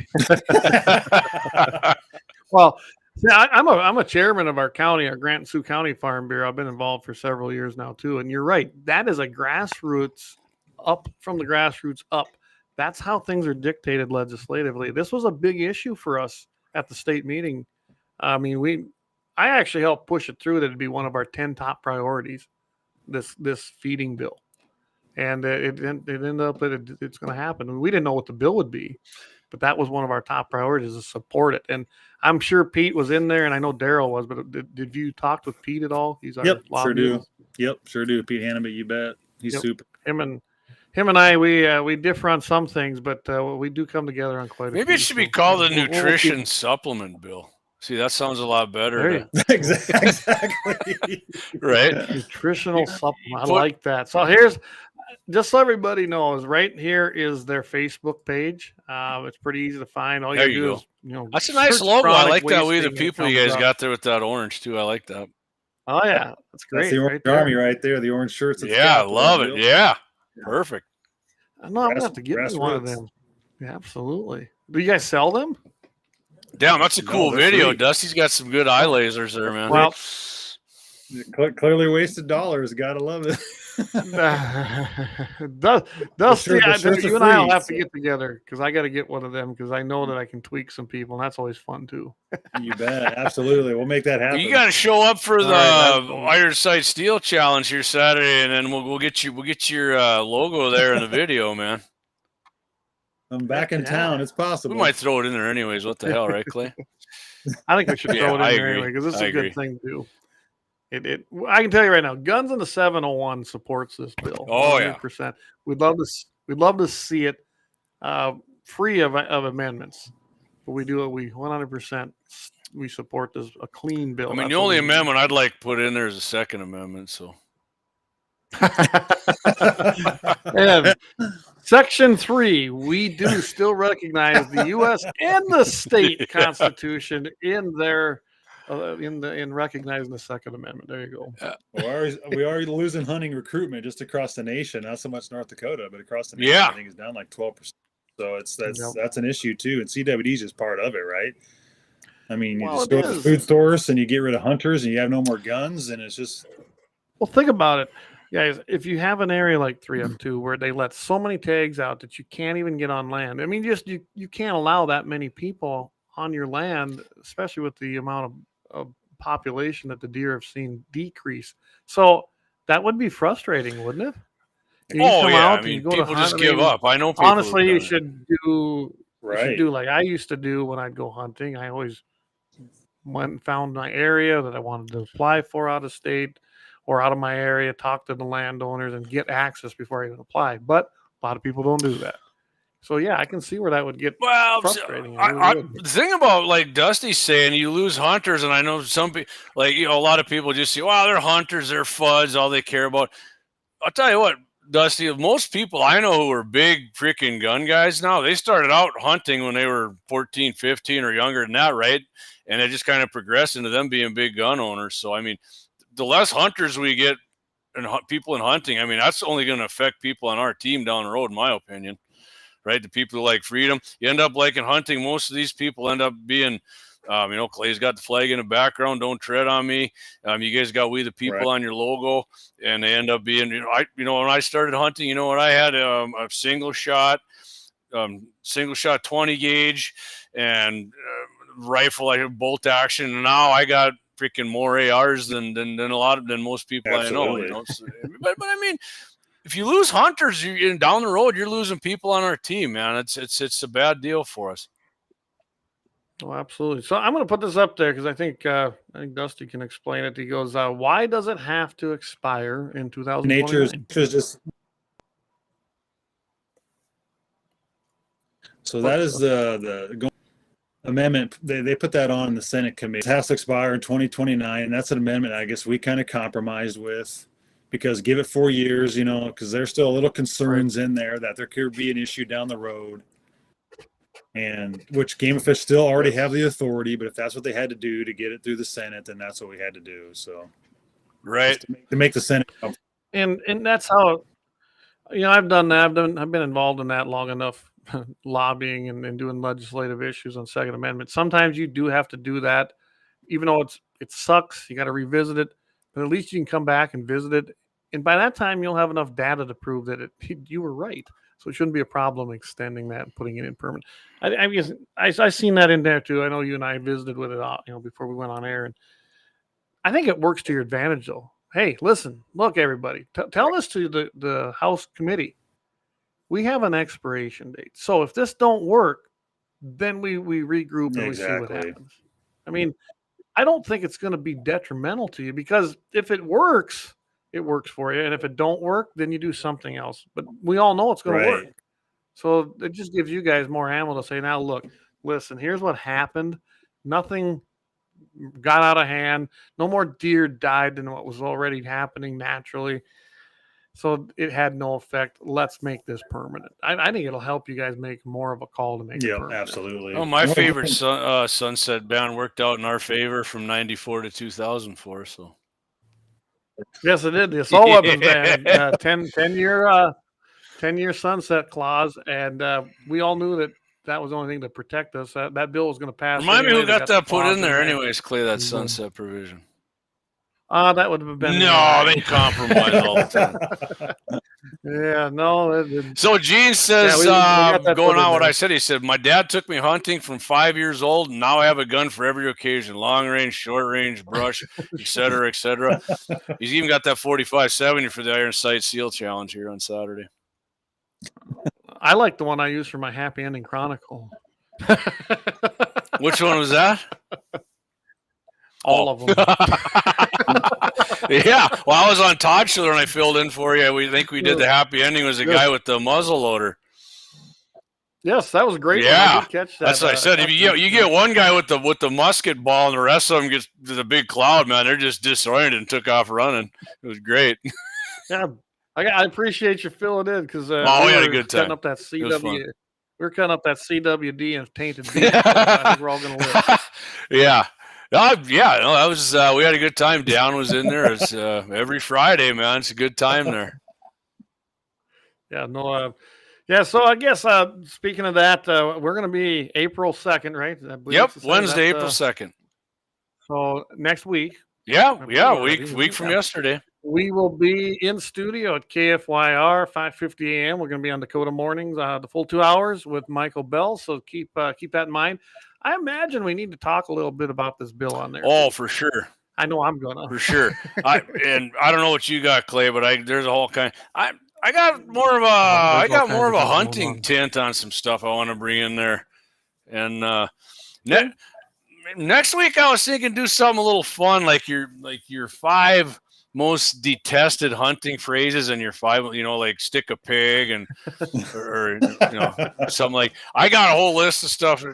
Well, yeah, I'm a chairman of our county, our Grant and Sioux County Farm Bureau. I've been involved for several years now too. And you're right. That is a grassroots up from the grassroots up. That's how things are dictated legislatively. This was a big issue for us at the state meeting. I mean, I actually helped push it through that it'd be one of our 10 top priorities, this feeding bill. And it ended up that it's going to happen. We didn't know what the bill would be, but that was one of our top priorities to support it. And I'm sure Pete was in there, and I know Daryl was, but did you talk with Pete at all? He's our sure do. Yep, sure do. Pete Hannamy, you bet. He's super. Him and I, we differ on some things, but we do come together on quite a few. Maybe it should be called a nutrition supplement bill. See, that sounds a lot better. Exactly. Right? Nutritional supplement. I like that. So here's, just so everybody knows, right here is their Facebook page. It's pretty easy to find. All you do is, that's a nice logo. I like that way the people you guys got there with that orange too. I like that. Oh yeah, that's great. That's the Orange Army right there. The orange shirts. Yeah, I love it. Yeah, perfect. I'm gonna have to get me one of them. Yeah, absolutely. Do you guys sell them? Damn, that's a cool video. Sweet. Dusty's got some good eye lasers there, man. Well, clearly wasted dollars. Gotta love it. Dusty, you and I will have to get together because I got to get one of them because I know that I can tweak some people, and that's always fun too. You bet, absolutely. We'll make that happen. You got to show up for the Iron Sight Steel Challenge here Saturday, and then we'll get your logo there in the video, man. I'm back in town. It's possible. We might throw it in there anyways. What the hell, right, Clay? I think we should throw it in there anyway because this is a good thing to do. I can tell you right now, Guns in the 701 supports this bill. Oh 100%. Yeah. We'd love to see it free of amendments, but we 100% we support this a clean bill. I mean, the only amendment I'd like to put in there is a second amendment. So, and Section 3, we do still recognize the U.S. and the state constitution in their in recognizing the Second Amendment. There you go. We are losing hunting recruitment just across the nation, not so much North Dakota, but across the nation. Yeah. I think it's down like 12%. So that's an issue too, and CWD is just part of it, right? I mean, you just go to the food stores and you get rid of hunters and you have no more guns, and it's just. Well, think about it, guys. If you have an area like 3F2 where they let so many tags out that you can't even get on land, I mean, you can't allow that many people on your land, especially with the amount of population that the deer have seen decrease. So that would be frustrating, wouldn't it? I mean, people just give up. I know people. Honestly, you should do right. You should do like I used to do when I'd go hunting. I always went and found my area that I wanted to apply for out of state or out of my area, talk to the landowners and get access before I even apply. But a lot of people don't do that. So yeah, I can see where that would get frustrating. The thing about like Dusty's saying, you lose hunters, and I know some people, like a lot of people just say, "Wow, they're hunters, they're fuds, all they care about." I'll tell you what, Dusty, most people I know who are big freaking gun guys now, they started out hunting when they were 14, 15 or younger than that, right? And it just kind of progressed into them being big gun owners. So I mean, the less hunters we get and people in hunting, I mean, that's only going to affect people on our team down the road, in my opinion. Right, the people who like freedom, you end up liking hunting. Most of these people end up being, Clay's got the flag in the background. Don't tread on me. You guys got "We the People" on your logo, and they end up being, when I started hunting, what I had a single shot 20 gauge and rifle. I have bolt action, and now I got freaking more ARs than most people Absolutely. I know. So, but I mean. If you lose hunters, down the road, you're losing people on our team, man. It's a bad deal for us. Oh, absolutely. So I'm going to put this up there because I think Dusty can explain it. He goes, "Why does it have to expire in 2029?" Nature is just. So that is the amendment. They put that on in the Senate committee. It has to expire in 2029, and that's an amendment I guess we kind of compromised with. Because give it 4 years, because there's still a little concerns in there that there could be an issue down the road. And which Game and Fish still already have the authority, but if that's what they had to do to get it through the Senate, then that's what we had to do. So, right, to make the Senate. And that's how, I've done that. I've been involved in that long enough, lobbying and doing legislative issues on Second Amendment. Sometimes you do have to do that, even though it sucks. You got to revisit it, but at least you can come back and visit it. And by that time, you'll have enough data to prove that you were right. So it shouldn't be a problem extending that and putting it in permanent. I seen that in there too. I know you and I visited with it, before we went on air, and I think it works to your advantage though. Hey, listen, look, everybody, tell this to the House committee. We have an expiration date. So if this don't work, then we regroup and we see what happens. I mean, I don't think it's going to be detrimental to you because if it works, it works for you. And if it don't work, then you do something else. But we all know it's going to work. So it just gives you guys more ammo to say, now, look, listen, here's what happened. Nothing got out of hand. No more deer died than what was already happening naturally. So it had no effect. Let's make this permanent. I think it'll help you guys make more of a call to make it permanent. Absolutely. Oh, my favorite sunset ban worked out in our favor from 94 to 2004. So. Yes, it did. The assault weapons ban, 10-year sunset clause, and we all knew that was the only thing to protect us. That bill was going to pass. Remind me who got that put in there, anyways. Clear that sunset provision. That would have been they compromise all the time. Yeah, no. So Gene says, we going on what I said, he said, my dad took me hunting from 5 years old, and now I have a gun for every occasion, long range, short range, brush, et cetera, et cetera. He's even got that 45-70 for the Iron Sight Seal Challenge here on Saturday. I like the one I used for my Happy Ending Chronicle. Which one was that? All of them. Yeah. Well, I was on Toddler and I filled in for you. We think we did the happy ending was the guy with the muzzle loader. Yes, that was great. Yeah, I did catch that. That's what I said. If you get one guy with the musket ball and the rest of them gets to the big cloud, man, they're just disoriented and took off running. It was great. Yeah, I appreciate you filling in because we we had a were good cutting time. up that It was fun. CW. We're cutting up that CWD and tainted beef. So I think we're all gonna live. Yeah. Yeah, no, that was we had a good time. Dan was in there. It's every Friday, man. It's a good time there. Yeah, no, yeah. So I guess speaking of that, we're gonna be April 2nd, right? I believe Yep, it's the Wednesday, that, April 2nd. So next week. Yeah, believe week already. from Yeah. yesterday. We will be in studio at KFYR 5:50 a.m. We're going to be on Dakota mornings, the full 2 hours with Michael Bell. So keep that in mind. I imagine we need to talk a little bit about this bill on there. Oh, for sure. I know I'm gonna. For sure. And I don't know what you got, Clay, but there's a whole kind. I got more of a hunting tint on some stuff I want to bring in there. And next week I was thinking do something a little fun, like your 5 most detested hunting phrases and your 5, like stick a pig and or something like. I got a whole list of stuff.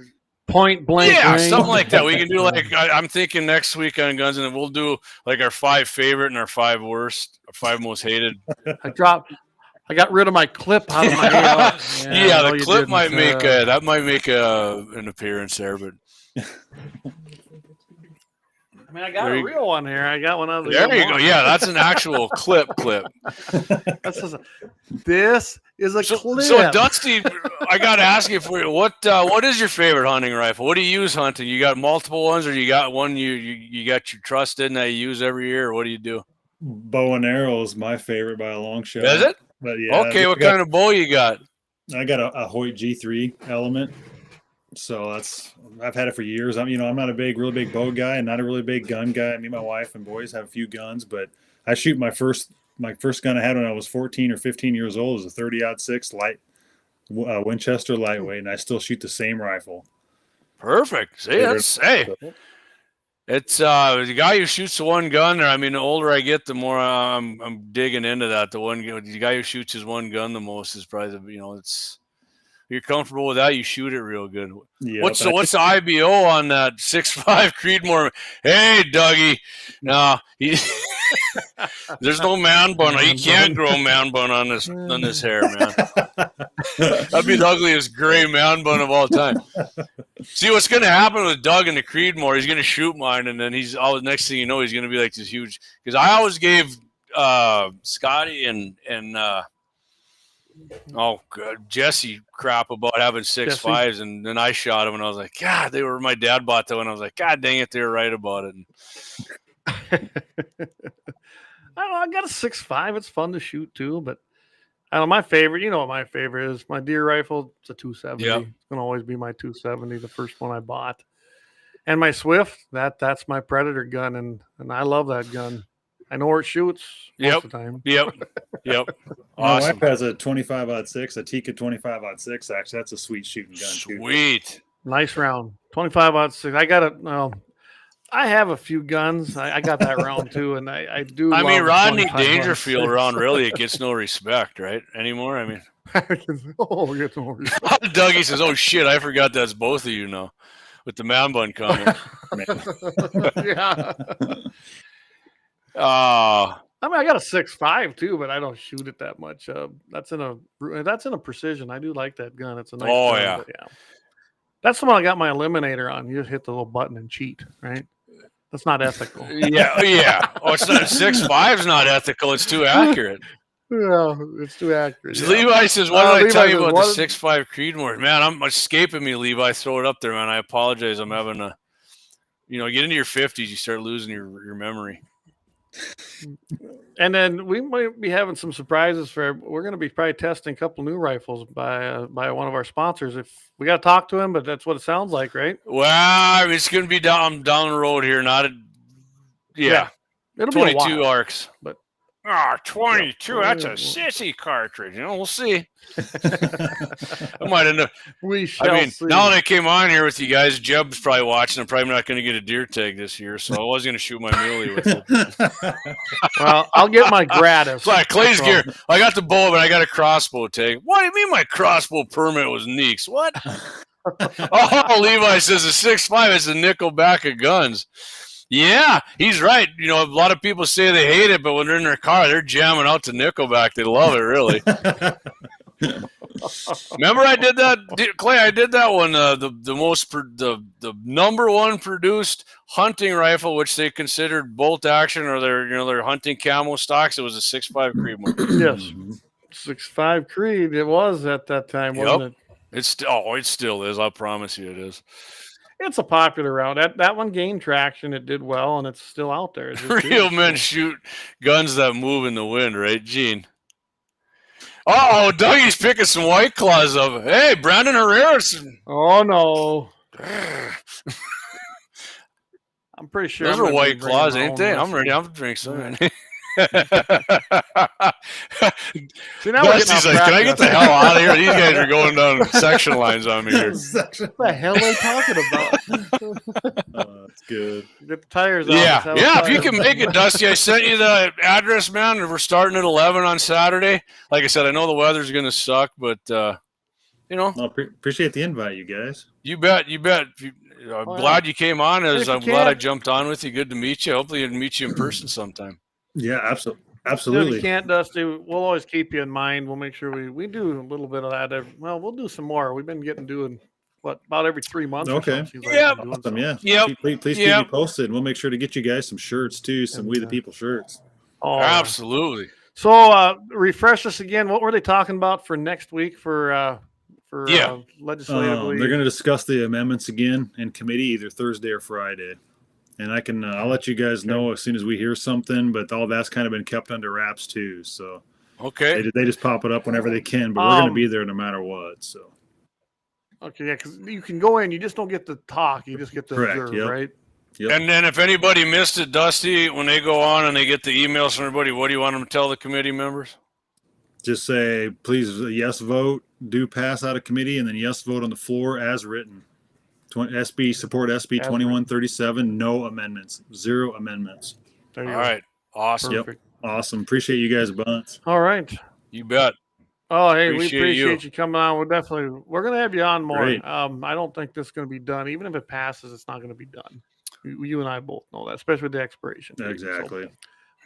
Point blank. Yeah, range. something like that. We can do like I'm thinking next week on guns, and then we'll do like our 5 favorite and our 5 worst, our 5 most hated. I got rid of my clip out of my AR. Yeah, the clip might make an appearance there, but. I mean, I got a real one here. I got one of the. There you go. Yeah, that's an actual clip. This is a clip. So Dusty, I got to ask you what is your favorite hunting rifle? What do you use hunting? You got multiple ones, or you got one you got your trust in that you use every year, or what do you do? Bow and arrow is my favorite by a long shot. Is it? But yeah. Okay, what kind of bow you got? I got a Hoyt G3 Element. So I've had it for years. I'm not a real big bow guy and not a really big gun guy. Me and my wife and boys have a few guns, but I shoot my first gun I had when I was 14 or 15 years old was a 30-06 light Winchester lightweight, and I still shoot the same rifle. Perfect. See, it's the guy who shoots the one gun. I mean, the older I get, the more I'm digging into that. The guy who shoots his one gun the most is probably it's. You're comfortable with that, you shoot it real good. Yeah. What's the IBO on that 6.5 Creedmoor? Hey, Dougie. No, there's no man bun. You can't grow man bun on this hair, man. That'd be the ugliest gray man bun of all time. See, what's going to happen with Doug and the Creedmoor, he's going to shoot mine, and then next thing you know, he's going to be like this huge. Because I always gave Scotty and Jesse crap about having 6.5s, and then I shot him, and I was like, God, my dad bought that one. I was like, God dang it, they were right about it. I don't know. I got a 6.5. It's fun to shoot too, but I don't know. My favorite, what my favorite is? My deer rifle. It's a 270. Yep. It's gonna always be my 270, the first one I bought. And my Swift, that's my Predator gun, and I love that gun. I know where it shoots most of the time. Yep. Awesome. My wife has a 25-06, a Tika 25-06. Actually, that's a sweet shooting gun. Sweet. Nice round. 25-06. I got it. I have a few guns. I got that round too, and I do. I mean, Rodney 25-06. Dangerfield round really it gets no respect, right? Anymore. I mean, it gets no respect. Dougie says, "Oh shit, I forgot that's both of you now," with the man bun comment. Yeah. I mean, I got a 6.5 too, but I don't shoot it that much. That's in a precision. I do like that gun. It's a nice gun, yeah. But yeah. That's the one I got my eliminator on. You just hit the little button and cheat, right? That's not ethical. Yeah. Oh, it's not 6.5's not ethical. It's too accurate. Yeah, it's too accurate. Yeah. Levi says, "What did I tell you about the 6.5 Creedmoor?" Man, I'm escaping me, Levi. Throw it up there, man. I apologize. I'm having a, get into your 50s, you start losing your memory. And then we might be having some surprises we're going to be probably testing a couple new rifles by one of our sponsors. If we got to talk to him, but that's what it sounds like, right? Well, it's going to be down the road here. Yeah. It'll 22 be a while, arcs, but 22. Yeah. That's a sissy cartridge. We'll see. I might end up. We shall see. Now that I came on here with you guys, Jeb's probably watching. I'm probably not going to get a deer tag this year, so I was going to shoot my muley with it. Well, I'll get my gratis. Like Clay's gear. I got the bow, but I got a crossbow tag. What do you mean my crossbow permit was Neeks? What? Levi says a 6.5 is a nickel back of guns. Yeah, he's right. You know, a lot of people say they hate it, but when they're in their car, they're jamming out to Nickelback. They love it, really. Remember, I did that, Clay. I did that one. The number one produced hunting rifle, which they considered bolt action or their hunting camo stocks. It was a 6.5 Creed one. Yes, 6.5 Creed. It was at that time, wasn't it? It still is. I promise you, it is. It's a popular round. That one gained traction. It did well, and it's still out there. Real men shoot guns that move in the wind, right, Gene? Oh, Dougie's picking some White Claws up. Hey, Brandon Herrera's. Oh, no. I'm pretty sure those are White Claws, ain't they? I'm ready. I'm to drink some. See, now Dusty's like, can I get the hell out of here? These guys are going down section lines on me here. What the hell are they talking about? That's good. Get the tires out. Yeah. If you can make it, Dusty, I sent you the address, man. We're starting at 11 on Saturday. Like I said, I know the weather's going to suck, but appreciate the invite, you guys. You bet. I'm glad you came on. I'm glad I jumped on with you. Good to meet you. Hopefully, I'll meet you in person sometime. Yeah, absolutely. If you can't, Dusty, we'll always keep you in mind. We'll make sure we do a little bit of that. We'll do some more. We've been doing about every 3 months. Okay. Yeah. Awesome. Yeah. Yep. Please keep me posted. We'll make sure to get you guys some shirts too, some We the People shirts. Oh, absolutely. So refresh us again. What were they talking about for next week for legislatively? They're going to discuss the amendments again in committee either Thursday or Friday. And I'll let you guys know as soon as we hear something, but all that's kind of been kept under wraps too. So okay, they just pop it up whenever they can, but we're going to be there no matter what. So okay, yeah, because you can go in, you just don't get to talk, you just get to observe, right? Yep. And then if anybody missed it, Dusty, when they go on and they get the emails from everybody, what do you want them to tell the committee members? Just say, please, yes vote, do pass out of committee, and then yes vote on the floor as written. Support SB 2137. No amendments. 0 amendments. All right. Awesome. Yep. Awesome. Appreciate you guys a bunch. All right. You bet. Oh, hey, we appreciate you coming on. We're going to have you on more. Great. I don't think this is going to be done. Even if it passes, it's not going to be done. You and I both know that, especially with the expiration. Exactly. So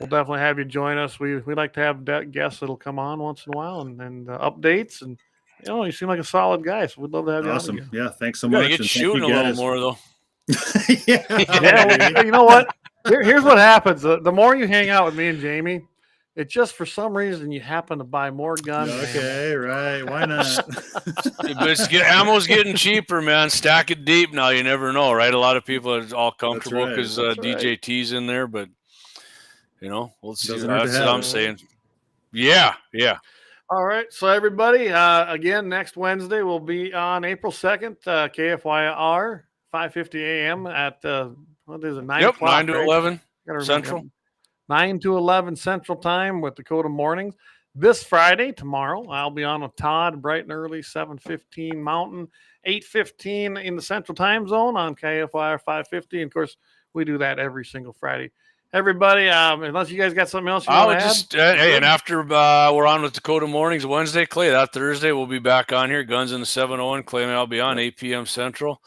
we'll definitely have you join us. We like to have guests that'll come on once in a while and updates. And, you seem like a solid guy, so we'd love to have you on. Awesome. Yeah, thanks so much. much. Get shooting a little more, though. Yeah, you know what? Here's what happens. The more you hang out with me and Jamie, it just for some reason you happen to buy more guns. Okay, right. Why not? But ammo's getting cheaper, man. Stack it deep now. You never know, right? A lot of people are all comfortable because DJT's in there, but we'll see. That's what I'm saying. Yeah. All right, so everybody, again, next Wednesday we'll be on April 2nd, KFYR, 5:50 a.m. at what is it, 9 o'clock? 9 to 11 Central. 9 to 11 Central Time with Dakota Mornings. This Friday, tomorrow, I'll be on with Todd bright and early, 7:15 Mountain, 8:15 in the Central Time Zone on KFYR 550. And of course, we do that every single Friday. Everybody, unless you guys got something else you want to add. Hey, and after we're on with Dakota Mornings Wednesday, Clay, that Thursday we'll be back on here. Guns in the 701. Clay and I'll be on 8 p.m. Central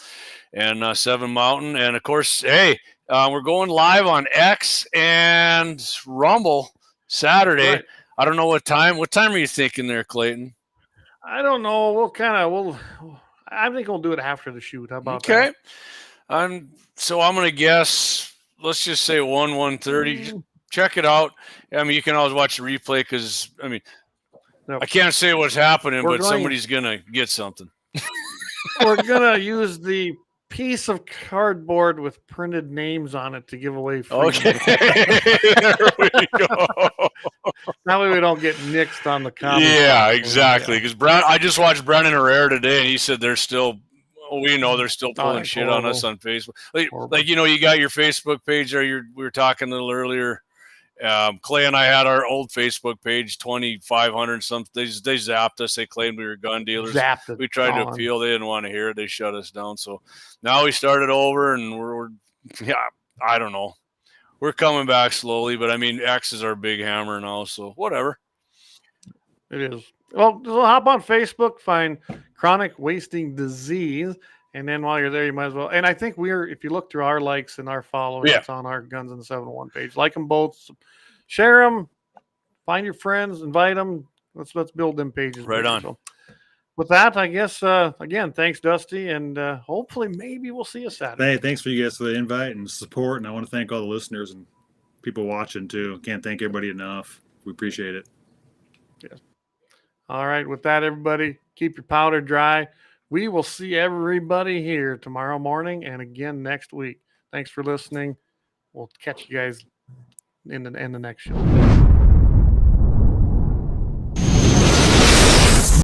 and 7 Mountain. And of course, hey, we're going live on X and Rumble Saturday. Right. I don't know what time. What time are you thinking there, Clayton? I don't know. I think we'll do it after the shoot. How about that? Okay. So I'm going to guess. Let's just say 1:30. Check it out. I mean, you can always watch the replay because, I can't say what's happening, but somebody's going to get something. We're going to use the piece of cardboard with printed names on it to give away free. Okay. There we go. That way we don't get nixed on the comment. Yeah, exactly. Because I just watched Brendan Herrera today, and he said they're still – we know they're still pulling shit on us on Facebook. Like you got your Facebook page there. We were talking a little earlier. Clay and I had our old Facebook page, 2,500 something. They zapped us. They claimed we were gun dealers. We tried to appeal. They didn't want to hear it. They shut us down. So now we started over, and we're I don't know. We're coming back slowly, but X is our big hammer now. So whatever. It is. Well, hop on Facebook, find Chronic Wasting Disease, And then while you're there, you might as well. And I think if you look through our likes and our following, it's on our Guns in the 701 page. Like them both, share them, find your friends, invite them. Let's build them pages. Right on. So with that, I guess, again, thanks, Dusty. And hopefully maybe we'll see you Saturday. Hey, thanks for you guys for the invite and support. And I want to thank all the listeners and people watching too. Can't thank everybody enough. We appreciate it. Yes. All right. With that, everybody, keep your powder dry. We will see everybody here tomorrow morning and again next week. Thanks for listening. We'll catch you guys in the next show.